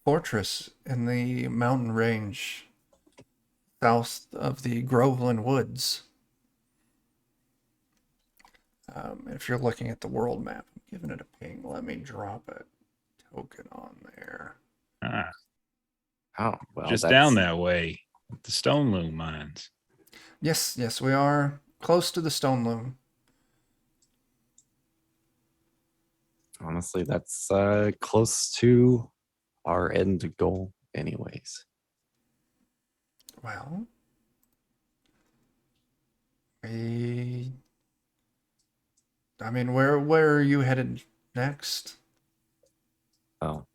fortress in the mountain range south of the Groveland Woods. If you're looking at the world map, I'm giving it a ping. Let me drop a token on there. Ah, Oh, well, just that's down that way, the Stone Loom mines. Yes, yes, we are close to the stone loom. Honestly, that's close to our end goal, anyways. Well, I mean, where are you headed next? Well,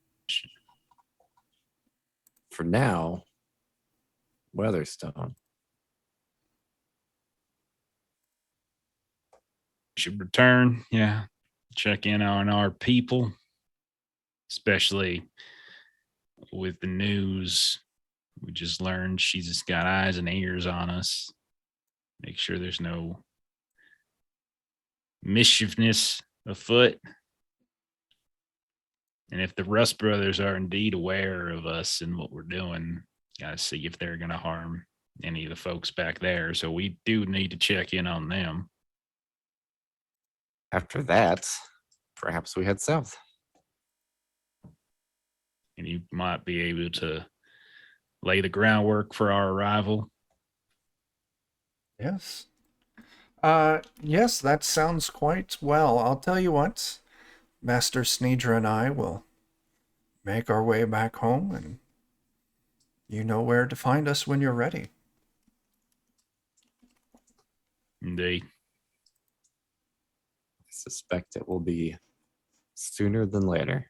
for now, Weatherstone. Should return, yeah. Check in on our people, especially with the news. We just learned she's just got eyes and ears on us. Make sure there's no mischievousness afoot. And if the Rust brothers are indeed aware of us and what we're doing, gotta see if they're gonna harm any of the folks back there. So we do need to check in on them. After that, perhaps we head south. And you might be able to lay the groundwork for our arrival. Yes. Yes, that sounds quite well. I'll tell you what, Master Sneedra and I will make our way back home, and you know where to find us when you're ready. Indeed. I suspect it will be sooner than later.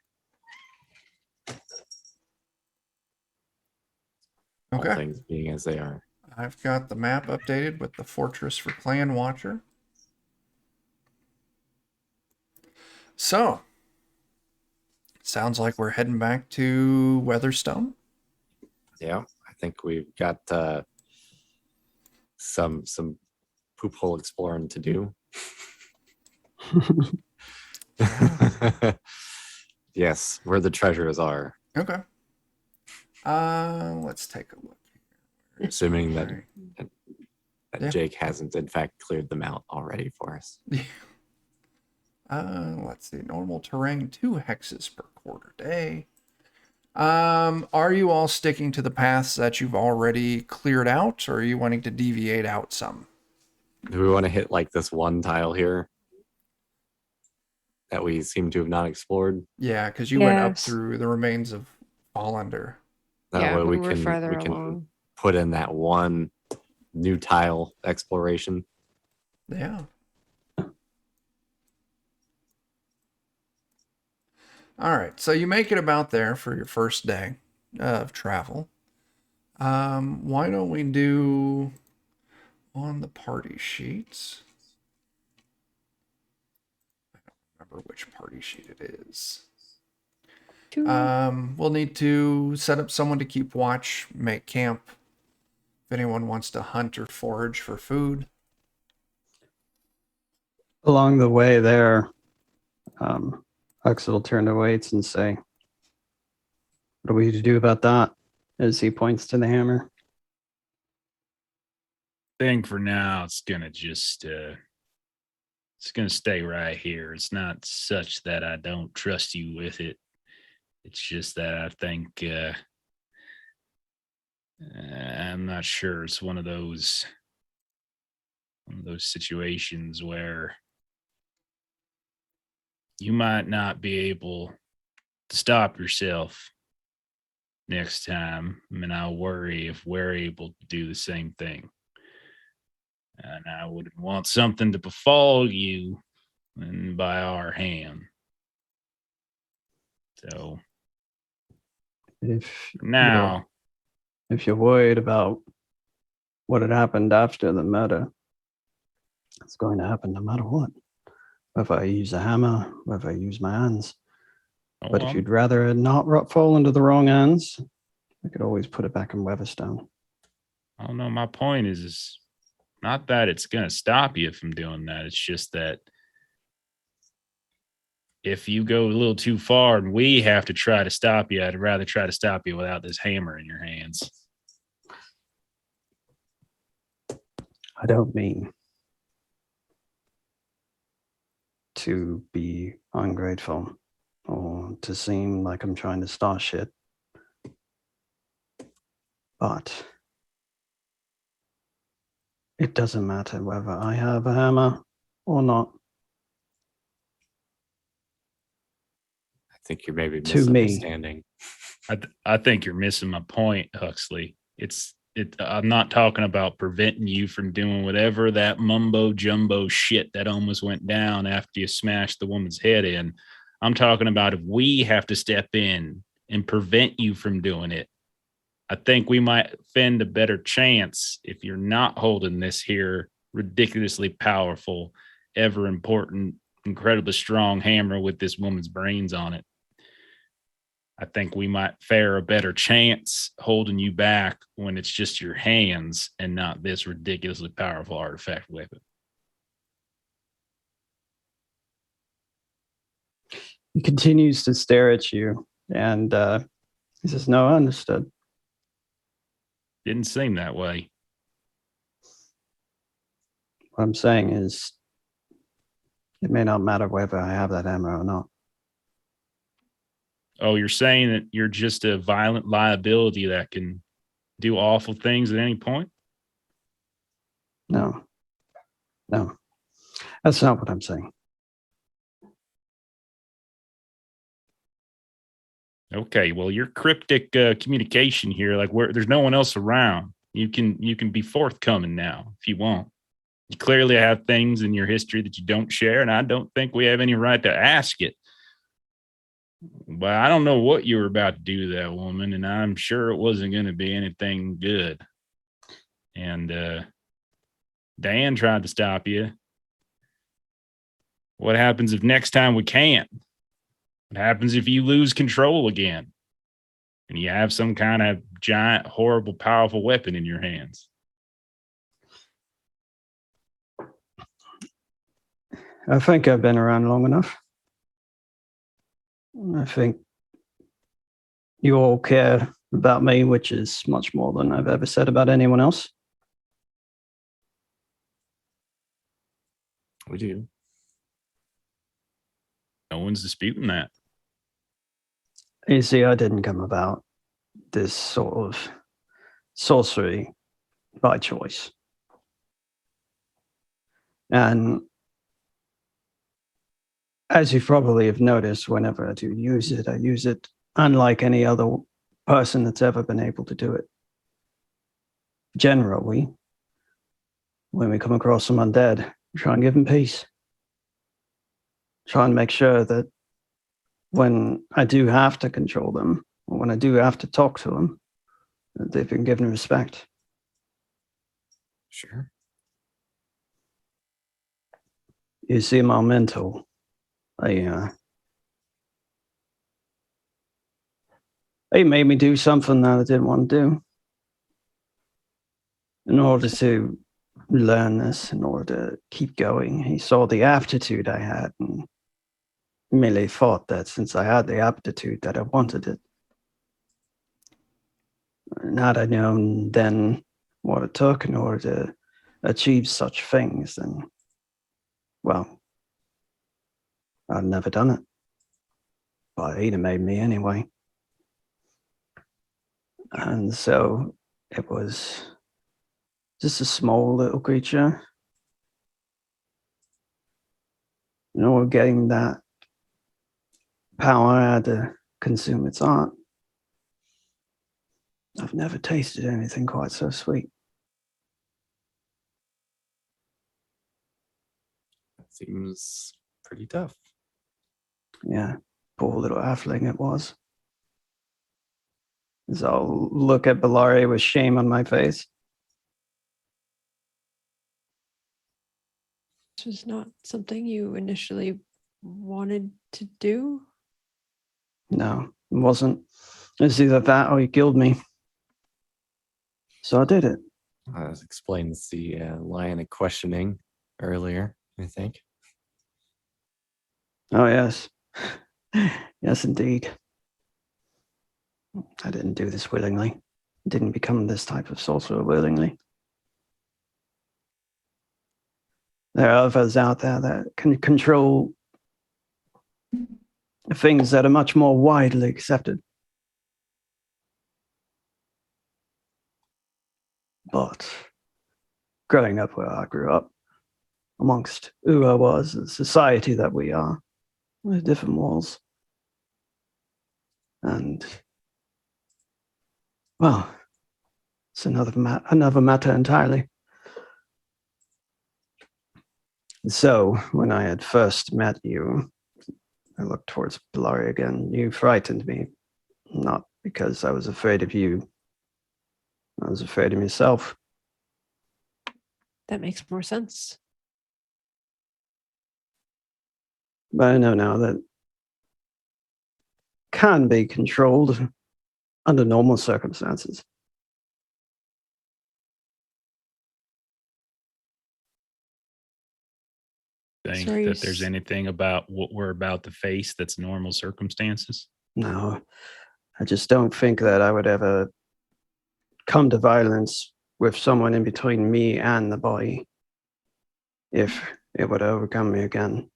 All Okay. things being as they are. I've got the map updated with the fortress for Clan Watcher. So, sounds like we're heading back to Weatherstone. Yeah, I think we've got some poop hole exploring to do. Yes, where the treasures are. Okay. Let's take a look here. Assuming that Right. that Jake hasn't in fact cleared them out already for us. Let's see. Normal terrain, 2 hexes per quarter day. Are you all sticking to the paths that you've already cleared out, or are you wanting to deviate out some? Do we want to hit like this one tile here that we seem to have not explored? Yeah, because you went up Yes. through the remains of Hollander. That Yeah, way we when we're farther can along. put in that one new tile exploration. Yeah. All right, so you make it about there for your first day of travel. Why don't we do on the party sheets? I don't remember which party sheet it is. We'll need to set up someone to keep watch, make camp. If anyone wants to hunt or forage for food. Along the way there, Axel will turn to Waits and say, what are we to do about that? As he points to the hammer. I think for now it's gonna just it's gonna stay right here. It's not such that I don't trust you with it. It's just that I think I'm not sure. It's one of those situations where you might not be able to stop yourself next time. I mean, I worry if we're able to do the same thing. And I wouldn't want something to befall you and by our hand. So If now, you're worried about what had happened after the murder, it's going to happen no matter what. Whether I use a hammer, whether I use my hands. But if you'd rather it not fall into the wrong hands, I could always put it back in Weatherstone. I don't know. My point is not that it's going to stop you from doing that. It's just that if you go a little too far and we have to try to stop you, I'd rather try to stop you without this hammer in your hands. I don't mean to be ungrateful or to seem like I'm trying to start shit. But it doesn't matter whether I have a hammer or not. I think you're maybe To me. misunderstanding. I think you're missing my point, Huxley. I'm not talking about preventing you from doing whatever that mumbo jumbo shit that almost went down after you smashed the woman's head in. I'm talking about if we have to step in and prevent you from doing it. I think we might stand a better chance if you're not holding this here ridiculously powerful, ever important, incredibly strong hammer with this woman's brains on it. I think we might fare a better chance holding you back when it's just your hands and not this ridiculously powerful artifact weapon. He continues to stare at you, and he says, no, I understood. Didn't seem that way. What I'm saying is, it may not matter whether I have that hammer or not. Oh, you're saying that you're just a violent liability that can do awful things at any point? No. That's not what I'm saying. Okay, well, your cryptic communication here, like where there's no one else around, you can be forthcoming now if you want. You clearly have things in your history that you don't share, and I don't think we have any right to ask it. But I don't know what you were about to do to that woman, and I'm sure it wasn't going to be anything good. And Dan tried to stop you. What happens if next time we can't? What happens if you lose control again and you have some kind of giant, horrible, powerful weapon in your hands? I think I've been around long enough. I think you all care about me, which is much more than I've ever said about anyone else. We do. No one's disputing that. You see, I didn't come about this sort of sorcery by choice. And as you probably have noticed, whenever I do use it, I use it unlike any other person that's ever been able to do it. Generally, when we come across some undead, we try and give them peace. Try and make sure that when I do have to control them, or when I do have to talk to them, that they've been given respect. Sure. You see, my mentor, he made me do something that I didn't want to do in order to learn this in order to keep going. He saw the aptitude I had and merely thought that since I had the aptitude that I wanted it. And had I known then what it took in order to achieve such things, then, well, I'd never done it. But he'd have made me anyway. And so it was just a small little creature. In order of getting that power, I had to consume its art. I've never tasted anything quite so sweet. That seems pretty tough. Yeah, poor little halfling it was. As I'll look at Pelagia with shame on my face. This was not something you initially wanted to do. No, it wasn't. It's either that or he killed me. So I did it. That explains the line of questioning earlier, I think. Oh, yes. Yes, indeed. I didn't do this willingly. Didn't become this type of sorcerer willingly. There are others out there that can control things that are much more widely accepted. But growing up where I grew up, amongst who I was, the society that we are, with different walls. And, well, it's another matter entirely. So, when I had first met you, I looked towards Pelagia again. You frightened me, not because I was afraid of you. I was afraid of myself. That makes more sense. But I know now that can be controlled under normal circumstances. Think Sorry, that there's anything about what we're about to face that's normal circumstances? No, I just don't think that I would ever come to violence with someone in between me and the body if it would overcome me again.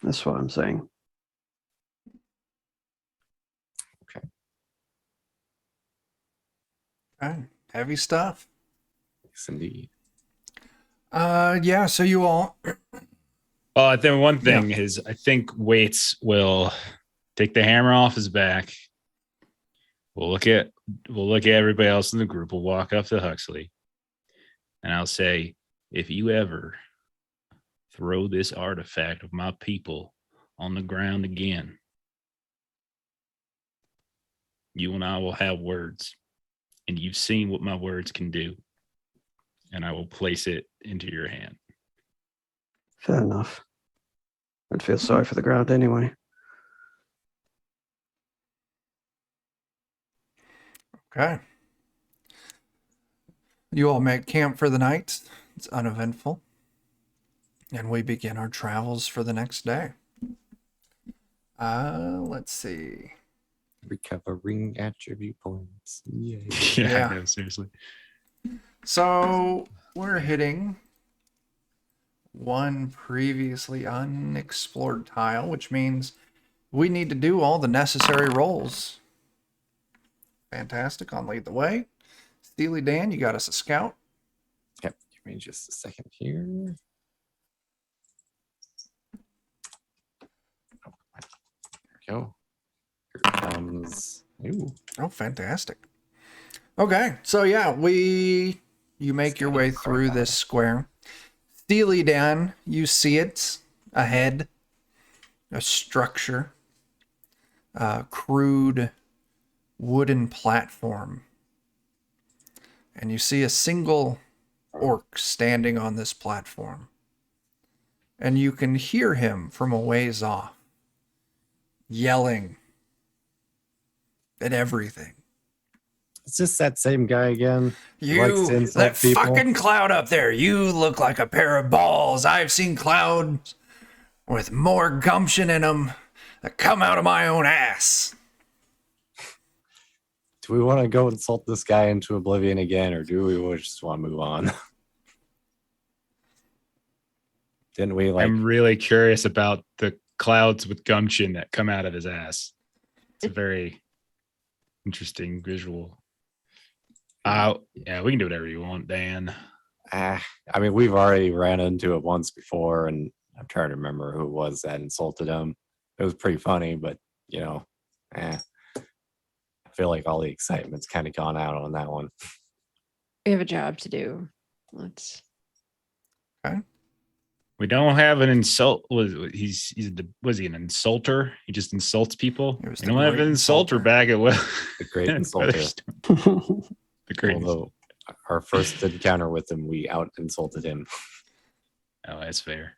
That's what I'm saying. Okay. Heavy stuff. Yes, indeed. Yeah, so you all Well, I think one thing is I think Waits will take the hammer off his back. We'll look at everybody else in the group. We'll walk up to Huxley, and I'll say, if you ever throw this artifact of my people on the ground again, you and I will have words, and you've seen what my words can do, and I will place it into your hand. Fair enough. I'd feel sorry for the ground anyway. okay. You all make camp for the night. It's uneventful. And we begin our travels for the next day. Let's see. Recovering attribute points. Yay. Yeah. I know, seriously. So we're hitting one previously unexplored tile, which means we need to do all the necessary rolls. Fantastic. On lead the way. Steely Dan, you got us a scout. Yep. Give me just a second here. Oh, there we go. Here comes. Ooh. Oh, fantastic. Okay, so yeah, you make your way through this square. Steely Dan, you see it ahead. A structure, a crude wooden platform. And you see a single orc standing on this platform. And you can hear him from a ways off, yelling at everything. It's just that same guy again. He likes to You, insult that people. fucking cloud up there, you look like a pair of balls. I've seen clouds with more gumption in them that come out of my own ass. Do we want to go insult this guy into oblivion again, or do we just want to move on? Didn't we like? I'm really curious about the clouds with gumption that come out of his ass. It's a very interesting visual. Yeah, we can do whatever you want, Dan. I mean, we've already ran into it once before, and I'm trying to remember who it was that insulted him. It was pretty funny, but I feel like all the excitement's kind of gone out on that one. We have a job to do. Let's. We don't have an insult. Was he an insulter? He just insults people. He was We the don't have great an insulter insulter. back at well. The great insulter. The great. Although our first encounter with him, we out insulted him. Oh, that's fair.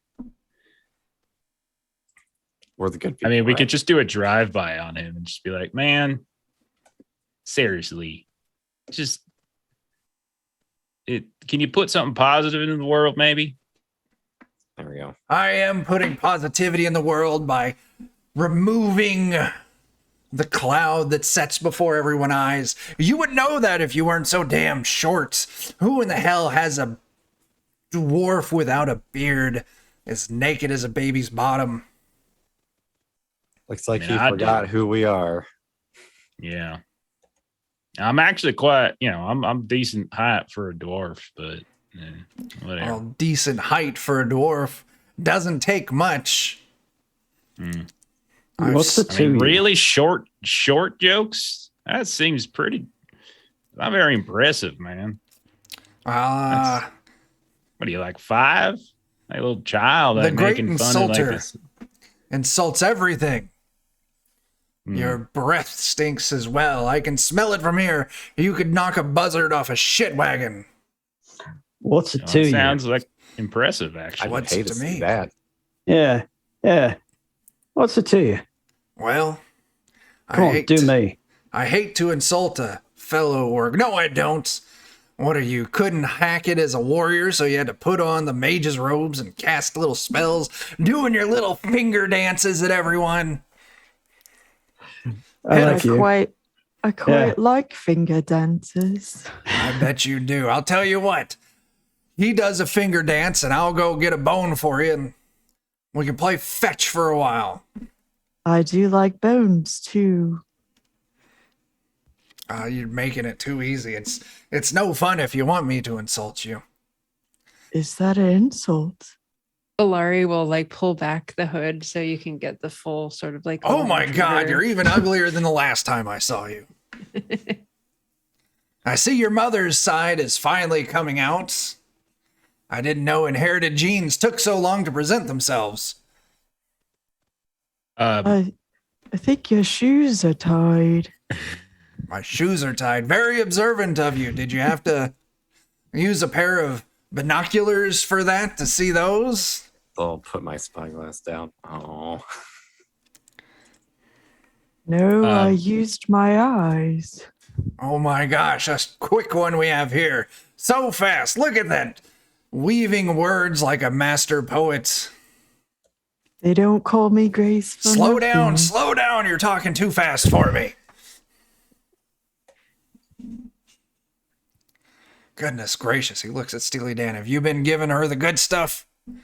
We're the good people. I mean, we right? could just do a drive-by on him and just be like, man, seriously, just can you put something positive into the world, maybe? There we go. I am putting positivity in the world by removing the cloud that sets before everyone's eyes. You would know that if you weren't so damn short. Who in the hell has a dwarf without a beard as naked as a baby's bottom? Looks like I mean, he I forgot who we are. Yeah. I'm actually quite, I'm decent height for a dwarf, but whatever. Well, decent height for a dwarf doesn't take much. What's the I two? mean, really short jokes? That seems pretty, not very impressive, man. What are you, like 5? Like a little child. The Like great making fun of like insulter this. insults everything. Your breath stinks as well. I can smell it from here. You could knock a buzzard off a shit wagon. What's it Well, to it you? sounds like impressive, actually. I'd What's pay it to to see me? that. Yeah. What's it to you? Well, Come on, do me. I hate to insult a fellow orc. No, I don't. What are you? Couldn't hack it as a warrior, so you had to put on the mage's robes and cast little spells, doing your little finger dances at everyone. I like you. I quite like finger dances. I bet you do. I'll tell you what. He does a finger dance, and I'll go get a bone for you, and we can play fetch for a while. I do like bones too. You're making it too easy. It's no fun if you want me to insult you. Is that an insult? Valari will like pull back the hood so you can get the full sort of like. Oh my retriever. God, you're even uglier than the last time I saw you. I see your mother's side is finally coming out. I didn't know inherited genes took so long to present themselves. I think your shoes are tied. My shoes are tied. Very observant of you. Did you have to use a pair of binoculars for that to see those? I'll put my spyglass down. Oh, No, I used my eyes. Oh my gosh, a quick one we have here. So fast. Look at that. Weaving words like a master poet. They don't call me Grace. For Slow down, nothing. slow down. You're talking too fast for me. Goodness gracious, he looks at Steely Dan. Have you been giving her the good stuff? no,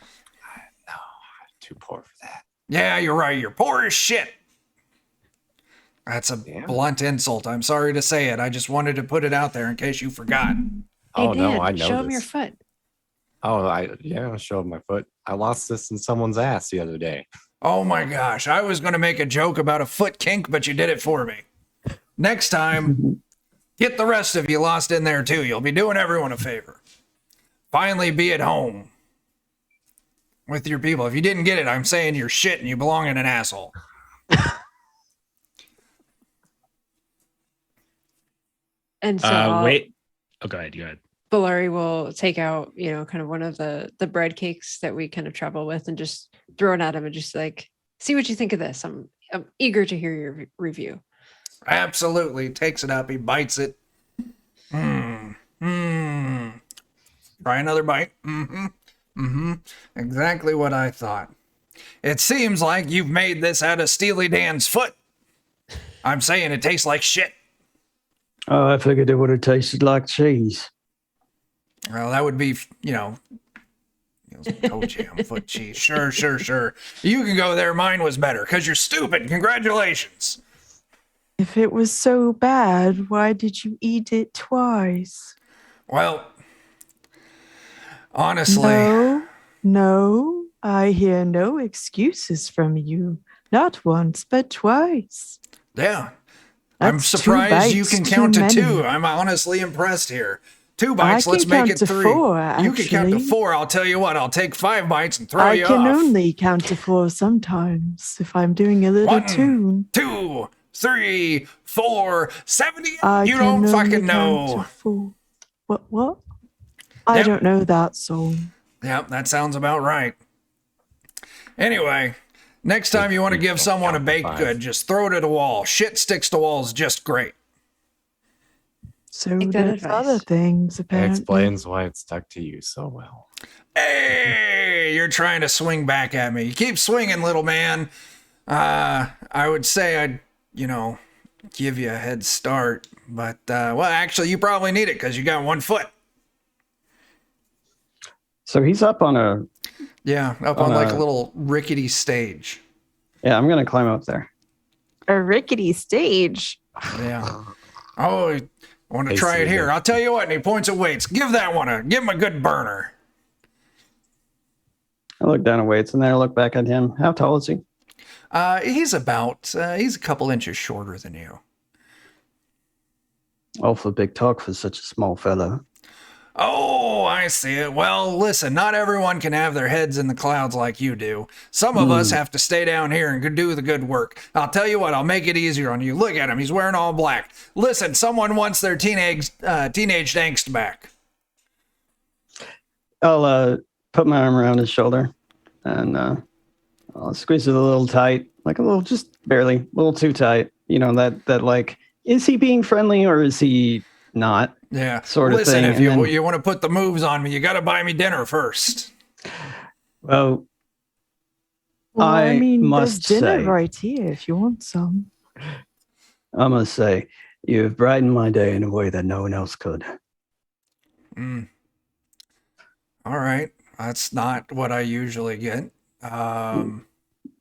I'm too poor for that. Yeah, you're right. You're poor as shit. That's a blunt insult. I'm sorry to say it. I just wanted to put it out there in case you forgot. Hey, Oh, no, Dan, I know show him your this. foot. Oh, I'll show him my foot. I lost this in someone's ass the other day. Oh my gosh, I was going to make a joke about a foot kink, but you did it for me. Next time, get the rest of you lost in there too. You'll be doing everyone a favor. Finally be at home with your people. If you didn't get it, I'm saying you're shit and you belong in an asshole. And so Wait. Oh, go ahead. Valari will take out, kind of one of the bread cakes that we kind of travel with and just throw it at him and just like, see what you think of this. I'm eager to hear your review. Absolutely. Takes it up. He bites it. Try another bite. Exactly what I thought. It seems like you've made this out of Steely Dan's foot. I'm saying it tastes like shit. Oh, I figured it would have tasted like cheese. Well, that would be, toe jam, foot cheese. Sure. You can go there. Mine was better because you're stupid. Congratulations. If it was so bad, why did you eat it twice? Well, honestly, No, I hear no excuses from you. Not once, but twice. yeah. I'm That's 2 surprised you bites can too count to many. 2. I'm honestly impressed here. 2 bites, I let's can make count it to 3. 4, You can count to actually. 4. I'll tell you what, I'll take 5 bites and throw I you can off. only count to 4 sometimes if I'm doing a little 1, tune. 2, 3, 4, 78. I You can don't only fucking count to know. 4. What? I Yep. don't know that song. Yep, that sounds about right. Anyway, next time you want to give Don't someone a count to baked 5. good, just throw it at a wall. Shit sticks to walls just great. So Take that does advice. other things, It apparently. explains why it stuck to you so well. Hey, you're trying to swing back at me. You keep swinging, little man. I would say I'd, give you a head start. But, well, actually, you probably need it because you got 1 foot. So he's up on a. Yeah, up on like a little rickety stage. Yeah, I'm going to climb up there. A rickety stage. Yeah. Oh, I want to Hey, try it see, here. look. I'll tell you what, and he points at weights. Give him a good burner. I look down at Waits and then I look back at him. How tall is he? He's a couple inches shorter than you. Awful big talk for such a small fellow. Oh, I see it. Well, listen, not everyone can have their heads in the clouds like you do. Some of us have to stay down here and do the good work. I'll tell you what, I'll make it easier on you. Look at him. He's wearing all black. Listen, someone wants their teenage angst back. I'll put my arm around his shoulder and I'll squeeze it a little tight, like a little, just barely, a little too tight. That like, is he being friendly or is he not? Yeah. Sort of Listen, thing. if you want to put the moves on me, you got to buy me dinner first. Well, Well, I there's must dinner say- right here if you want some. I must say, you've brightened my day in a way that no one else could. All right. That's not what I usually get. Would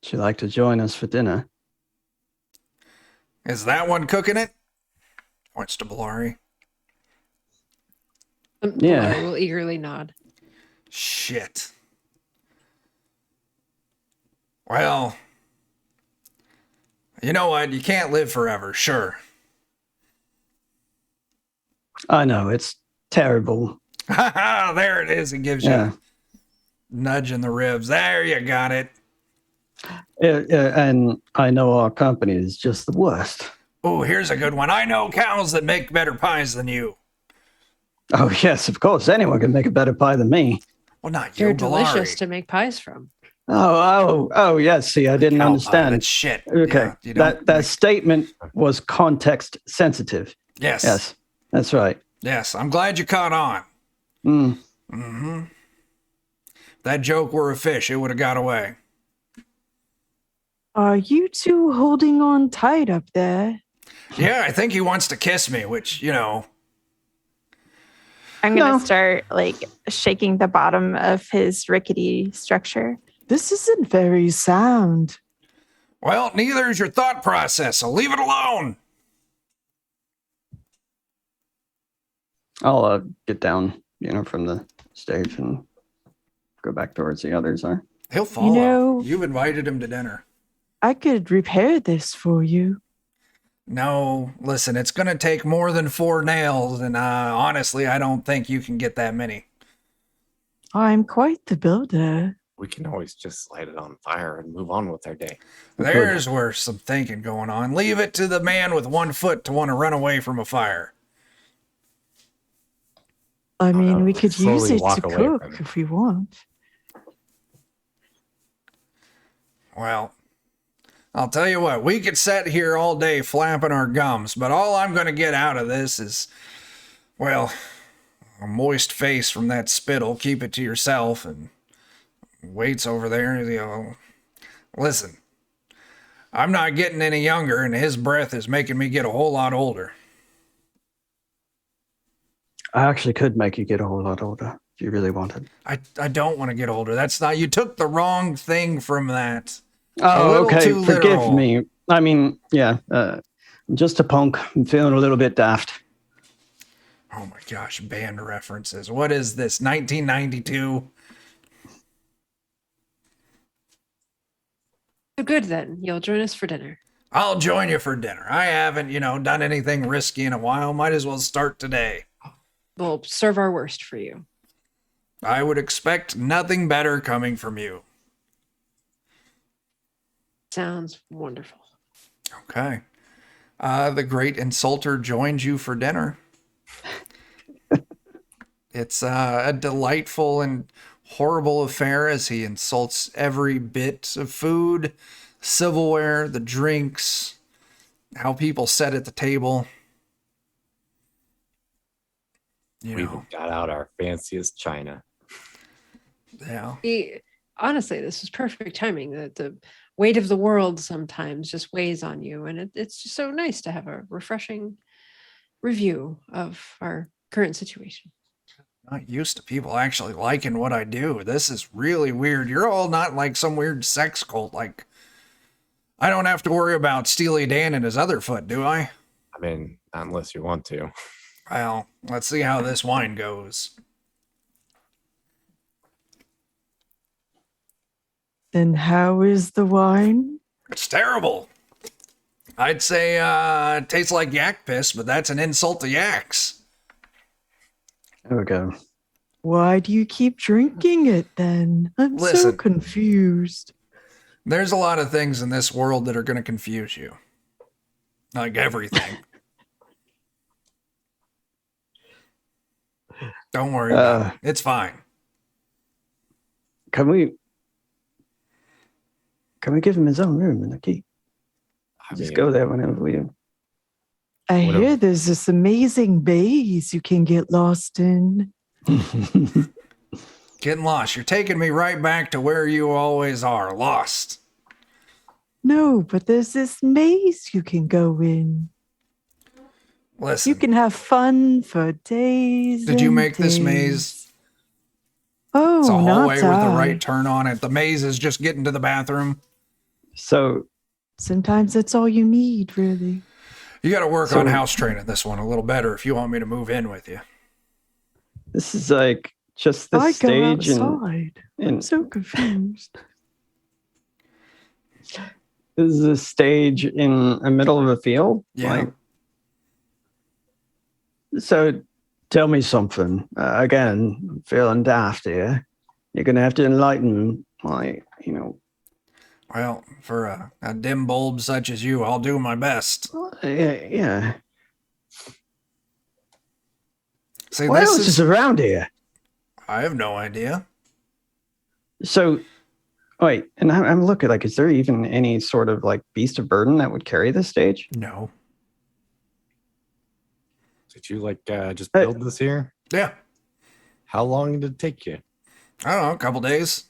you like to join us for dinner? Is that one cooking it? Points to Bellari. Yeah. Bellari will eagerly nod. Shit. Well, you know what? You can't live forever, sure. I know, it's terrible. There it is. It gives you Yeah. a nudge in the ribs. There you got it. And I know our company is just the worst. Oh, here's a good one. I know cows that make better pies than you. Oh, yes, of course. Anyone can make a better pie than me. Well, not you, They're delicious Bellari. to make pies from. Oh, yes. See, I didn't Cow pie, understand. that's shit. Okay. Yeah, you don't That statement was context sensitive. Yes. Yes, that's right. Yes. I'm glad you caught on. Mm. If that joke were a fish, it would have got away. Are you two holding on tight up there? Yeah, I think he wants to kiss me, which, I'm gonna No. start shaking the bottom of his rickety structure. This isn't very sound. well, neither is your thought process, so leave it alone. I'll get down, from the stage and go back towards the others are. He'll follow. know- You've invited him to dinner. I could repair this for you. No, listen, it's going to take more than 4 nails, and honestly, I don't think you can get that many. I'm quite the builder. We can always just light it on fire and move on with our day. There's where some thinking going on. Leave it to the man with 1 foot to want to run away from a fire. I mean, no, we could use slowly it walk to away cook from it. if we want. Well, I'll tell you what, we could sit here all day flapping our gums, but all I'm going to get out of this is, Well, a moist face from that spittle, keep it to yourself, and waits over there, listen, I'm not getting any younger, and his breath is making me get a whole lot older. I actually could make you get a whole lot older if you really wanted. I don't want to get older. That's not, you took the wrong thing from that. Oh, little okay. too Forgive literal. me. I mean, yeah, I'm just a punk. I'm feeling a little bit daft. Oh my gosh, band references. What is this, 1992? So good then. You'll join us for dinner. I'll join you for dinner. I haven't, done anything risky in a while. Might as well start today. We'll serve our worst for you. I would expect nothing better coming from you. Sounds wonderful. Okay. The great insulter joins you for dinner. It's a delightful and horrible affair as he insults every bit of food, silverware, the drinks, how people sit at the table. We even got out our fanciest china. Yeah. Honestly, this was perfect timing. The weight of the world sometimes just weighs on you, and it's just so nice to have a refreshing review of our current situation. Not used to people actually liking what I do. This is really weird. You're all not like some weird sex cult. Like, I don't have to worry about Steely Dan and his other foot, do I? I mean, not unless you want to. Well, let's see how this wine goes. And how is the wine? It's terrible. I'd say it tastes like yak piss, but that's an insult to yaks. There we go. Why do you keep drinking it then? I'm so Listen. confused. There's a lot of things in this world that are going to confuse you. Like everything. Don't worry about it. It's fine. Can we give him his own room in the key? Just go there whenever we. I Whatever. hear there's this amazing base you can get lost in. Getting lost. You're taking me right back to where you always are. Lost. No, but there's this maze you can go in. Listen. You can have fun for days. Did you and make this days. maze? Oh, It's a hallway not with the I. right turn on it. The maze is just getting to the bathroom. So Sometimes that's all you need, really. You got to work on house training this one a little better if you want me to move in with you. this is like just the I go stage outside. I'm in so confused. this is a stage in the middle of a field. Yeah. So tell me something. Again, I'm feeling daft here. You're gonna have to enlighten my, Well, for a dim bulb such as you, I'll do my best. yeah. See, What this else is around here? I have no idea. So, wait, and I'm looking like, is there even any sort of like beast of burden that would carry this stage? No. Did you just build this here? Yeah. How long did it take you? I don't know, a couple days.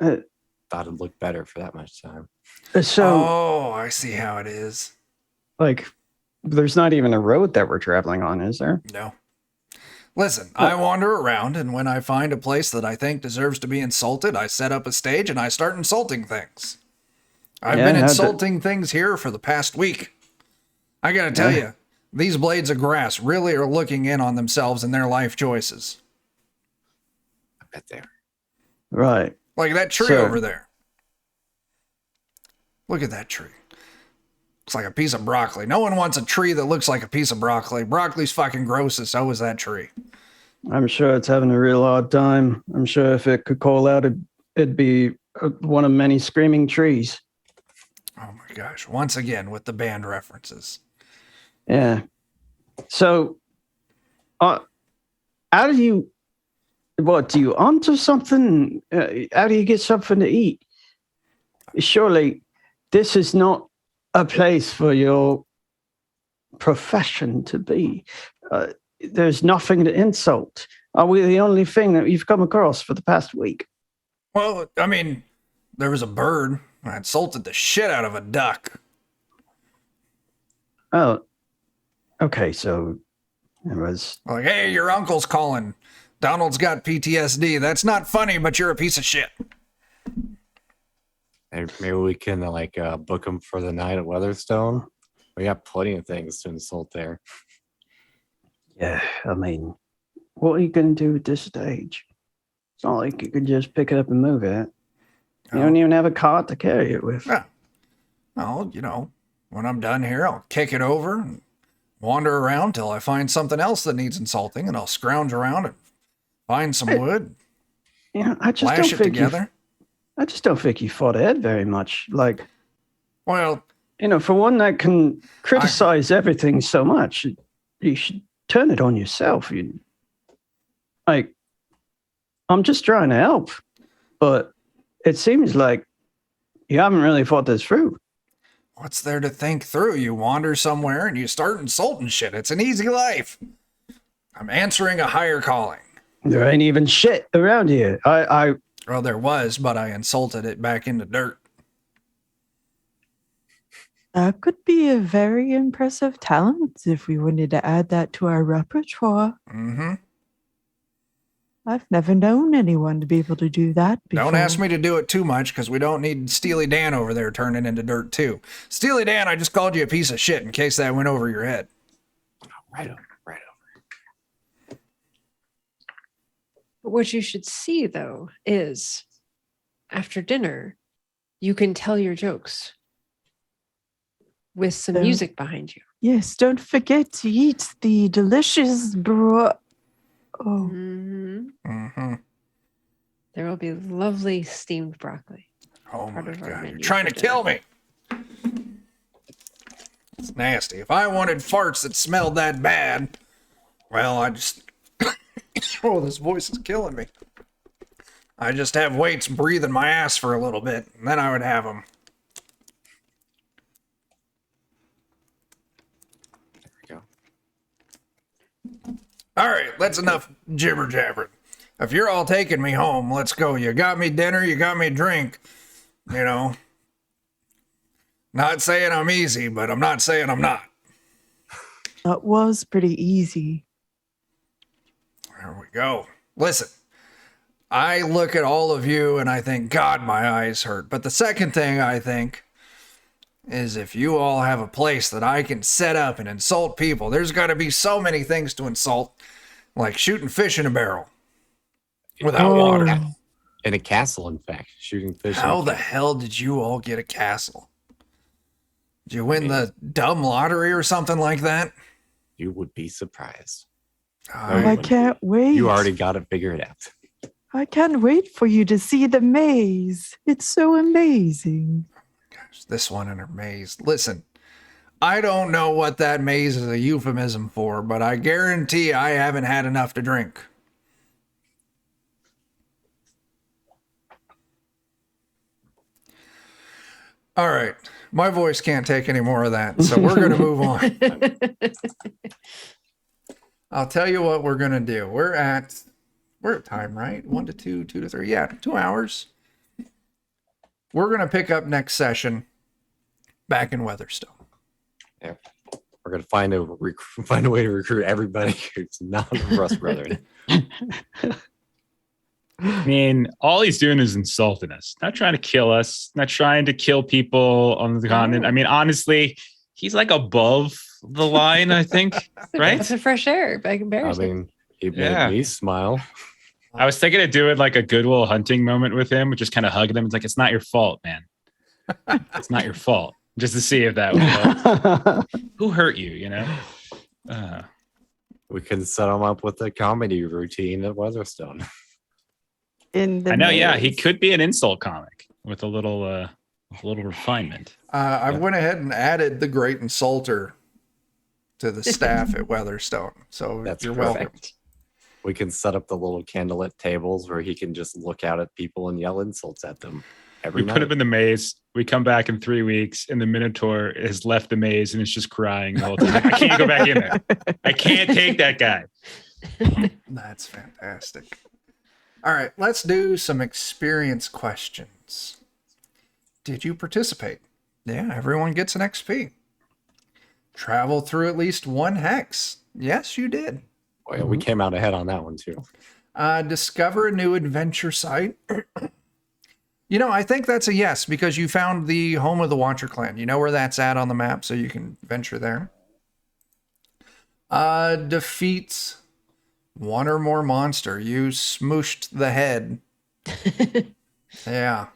Thought it'd look better for that much time. So, Oh, I see how it is. like, there's not even a road that we're traveling on, is there? No. Listen, I wander around, and when I find a place that I think deserves to be insulted, I set up a stage and I start insulting things. I've Yeah, been how'd insulting things here for the past week. I gotta tell you, these blades of grass really are looking in on themselves and their life choices. I bet they are. Right. Like that tree So- over there. Look at that tree. Looks like a piece of broccoli. No one wants a tree that looks like a piece of broccoli. Broccoli's fucking gross, and so is that tree. I'm sure it's having a real odd time. I'm sure if it could call out, it'd be one of many screaming trees. Oh my gosh. Once again with the band references. Yeah. So, how do you onto something? How do you get something to eat? Surely this is not a place for your profession to be. There's nothing to insult. Are we the only thing that you've come across for the past week? Well, I mean, there was a bird. I insulted the shit out of a duck. Oh, okay. So it was. Like, hey, your uncle's calling. Donald's got PTSD. That's not funny, but you're a piece of shit. Maybe we can book him for the night at Weatherstone. We got plenty of things to insult there. Yeah, I mean, what are you going to do at this stage? It's not like you can just pick it up and move it. You don't even have a cart to carry it with. Yeah. Well, when I'm done here, I'll kick it over and wander around till I find something else that needs insulting, and I'll scrounge around and find some wood. Yeah, I just Lash don't it think together. I just don't think you fought Ed very much. Like, Well, for one that can criticize everything so much, you should turn it on yourself. I'm just trying to help, but it seems like you haven't really thought this through. what's there to think through? You wander somewhere and you start insulting shit. It's an easy life. I'm answering a higher calling. There ain't even shit around here. Well, there was, but I insulted it back into dirt. That could be a very impressive talent if we wanted to add that to our repertoire. Mm-hmm. I've never known anyone to be able to do that before. Don't ask me to do it too much, because we don't need Steely Dan over there turning into dirt too. Steely Dan, I just called you a piece of shit in case that went over your head. Right over. But what you should see, though, is after dinner, you can tell your jokes with some music behind you. Yes, don't forget to eat the delicious Oh. Mm-hmm. Mm-hmm. There will be lovely steamed broccoli. Oh my Part of our God, you're menu trying for to kill me. It's nasty. If I wanted farts that smelled that bad, well, I just... Oh, this voice is killing me. I just have weights breathing my ass for a little bit, and then I would have them. There we go. All right, that's enough jibber jabbering. If you're all taking me home, let's go. You got me dinner, you got me a drink. Not saying I'm easy, but I'm not saying I'm not. That was pretty easy. There we go. Listen, I look at all of you and I think, God, my eyes hurt. But the second thing I think is if you all have a place that I can set up and insult people, there's got to be so many things to insult, like shooting fish in a barrel without water. In a castle, in fact, shooting fish. How the hell did you all get a castle? Did you win the dumb lottery or something like that? You would be surprised. I can't wait. You already got it figured out. I can't wait for you to see the maze. It's so amazing. Gosh, this one in her maze. Listen, I don't know what that maze is a euphemism for, but I guarantee I haven't had enough to drink. All right. My voice can't take any more of that, so we're going to move on. I'll tell you what we're going to do. We're at time, right? 1 to 2, 2 to 3. Yeah, 2 hours. We're going to pick up next session back in Weatherstone. Yeah. We're going to find a way to recruit everybody who's not a Rust Brethren. I mean, all he's doing is insulting us, not trying to kill us, not trying to kill people on the continent. I mean, honestly, he's like above the line, I think, right? It's a fresh air by I comparison. mean, he made me smile. I was thinking of doing like a Goodwill Hunting moment with him, just kind of hugging him. It's like, it's not your fault, man. It's not your fault. Just to see if that would help. Who hurt you, We can set him up with a comedy routine at Weatherstone. In the I know, maze. yeah, he could be an insult comic with a little refinement. I went ahead and added the Great Insulter to the staff at Weatherstone. So That's you're perfect. welcome. We can set up the little candlelit tables where he can just look out at people and yell insults at them. every We night. put him in the maze. We come back in 3 weeks, and the Minotaur has left the maze and is just crying the whole time. Like, I can't go back in there. I can't take that guy. That's fantastic. All right, let's do some experience questions. Did you participate? Yeah, everyone gets an XP. Travel through at least one hex. Yes, you did. Oh, yeah, we came out ahead on that one too. Discover a new adventure site. I think that's a yes because you found the home of the Watcher clan. You know where that's at on the map, so you can venture there. Defeat one or more monster. You smooshed the head. Yeah.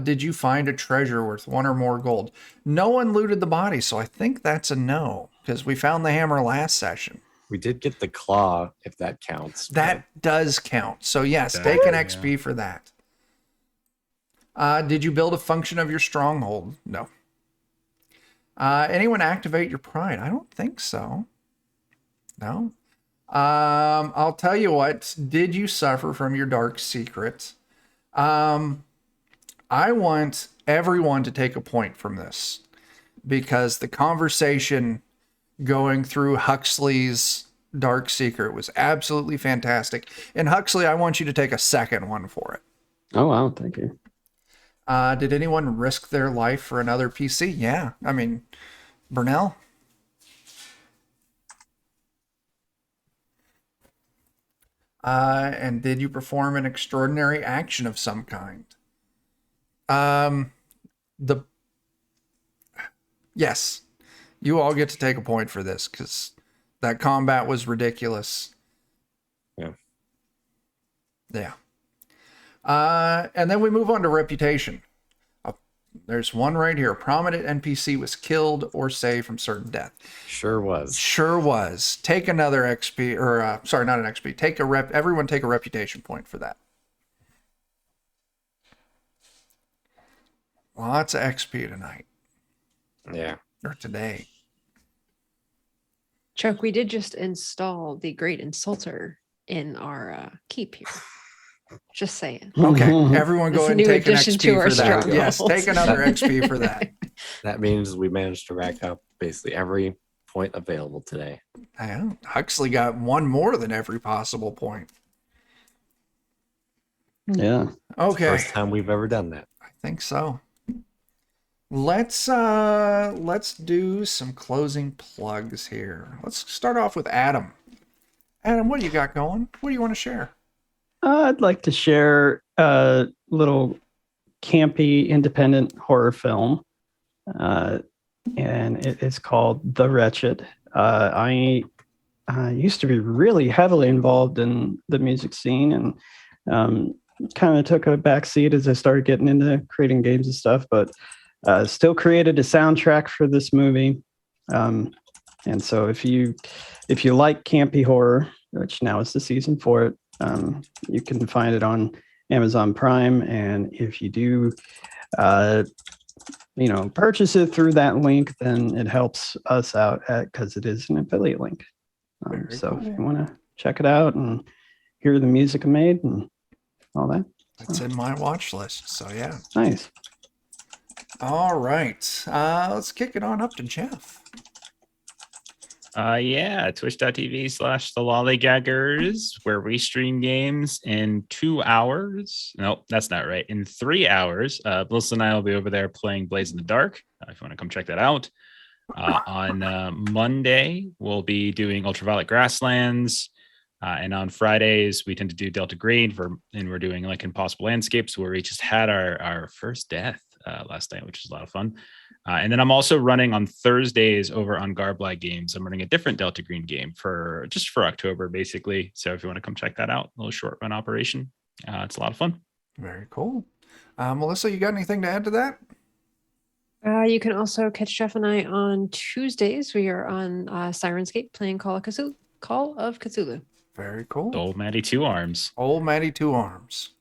Did you find a treasure worth one or more gold? No one looted the body, so I think that's a no because we found the hammer last session. We did get the claw, if that counts. That does count. So yes, That- take an yeah. XP for that. Did you build a function of your stronghold? No. Anyone activate your pride? I don't think so. No. I'll tell you what. Did you suffer from your dark secret? I want everyone to take a point from this because the conversation going through Huxley's dark secret was absolutely fantastic. And Huxley, I want you to take a second one for it. Oh, wow. Thank you. Did anyone risk their life for another PC? Yeah. I mean, Burnell? And did you perform an extraordinary action of some kind? Yes. You all get to take a point for this because that combat was ridiculous. Yeah. Yeah. And then we move on to reputation. There's one right here. A prominent NPC was killed or saved from certain death. Sure was. Sure was. Take another XP, or sorry, not an XP. Take a rep. Everyone take a reputation point for that. Lots of XP tonight Yeah. or today. Chuck, we did just install the Great Insulter in our keep here. Just saying. Okay, everyone go It's a ahead and new take an addition XP to our for that. strongholds. Yes, take another XP for that. That means we managed to rack up basically every point available today. Yeah, Huxley got one more than every possible point. Yeah. Okay, First time we've ever done that. I think so. Let's do some closing plugs here. Let's start off with Adam. Adam, what do you got going? What do you want to share? I'd like to share a little campy independent horror film, and it's called The Wretched. I used to be really heavily involved in the music scene and kind of took a backseat as I started getting into creating games and stuff, but still created a soundtrack for this movie. And so if you like campy horror, which now is the season for it, you can find it on Amazon Prime. And if you do, purchase it through that link, then it helps us out because it is an affiliate link. So if you want to check it out and hear the music I made and all that. It's in my watch list, so yeah. Nice. All right, let's kick it on up to Jeff. Yeah, twitch.tv/the lollygaggers, where we stream games in 2 hours. No, that's not right. In 3 hours. Melissa and I will be over there playing Blaze in the Dark, if you want to come check that out. On Monday, we'll be doing Ultraviolet Grasslands. And on Fridays, we tend to do Delta Green, and we're doing like Impossible Landscapes, where we just had our first death last night, which is a lot of fun. And then I'm also running on Thursdays over on Garblag Games. I'm running a different Delta Green game for October, basically. So if you want to come check that out, a little short run operation, it's a lot of fun. Very cool. Melissa, you got anything to add to that? You can also catch Jeff and I on Tuesdays. We are on Sirenscape playing Call of Cthulhu. Very cool. Old Maddie Two Arms. Old Matty Two Arms.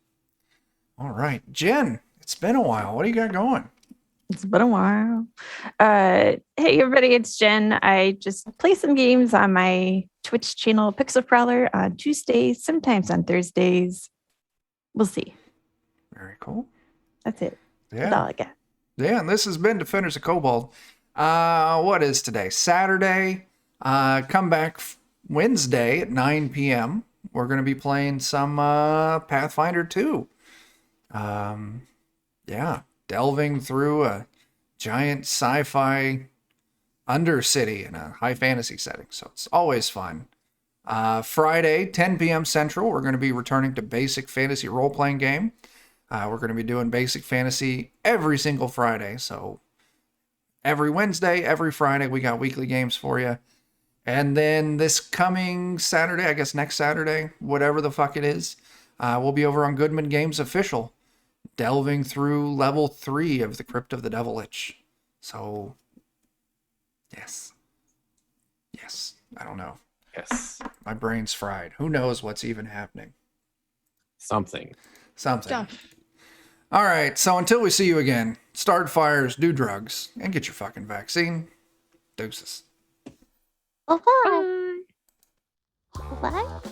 All right, Jen, it's been a while. What do you got going? It's been a while. Hey, everybody, it's Jen. I just play some games on my Twitch channel, Pixel Prowler, on Tuesdays, sometimes on Thursdays. We'll see. Very cool. That's it. Yeah. That's all I got. Yeah, and this has been Defenders of Cobalt. What is today? Saturday. Come back Wednesday at 9 p.m. We're going to be playing some Pathfinder 2. Yeah, delving through a giant sci-fi undercity in a high fantasy setting. So it's always fun. Friday, 10 p.m. Central, we're going to be returning to basic fantasy role-playing game. We're going to be doing basic fantasy every single Friday. So every Wednesday, every Friday, we got weekly games for you. And then this coming Saturday, I guess next Saturday, whatever the fuck it is, we'll be over on Goodman Games Official, delving through level 3 of the Crypt of the Devilich. So, yes. I don't know. Yes. My brain's fried. Who knows what's even happening? Something. Stuff. All right, so until we see you again, start fires, do drugs, and get your fucking vaccine. Deuces. Bye-bye. Bye. Bye.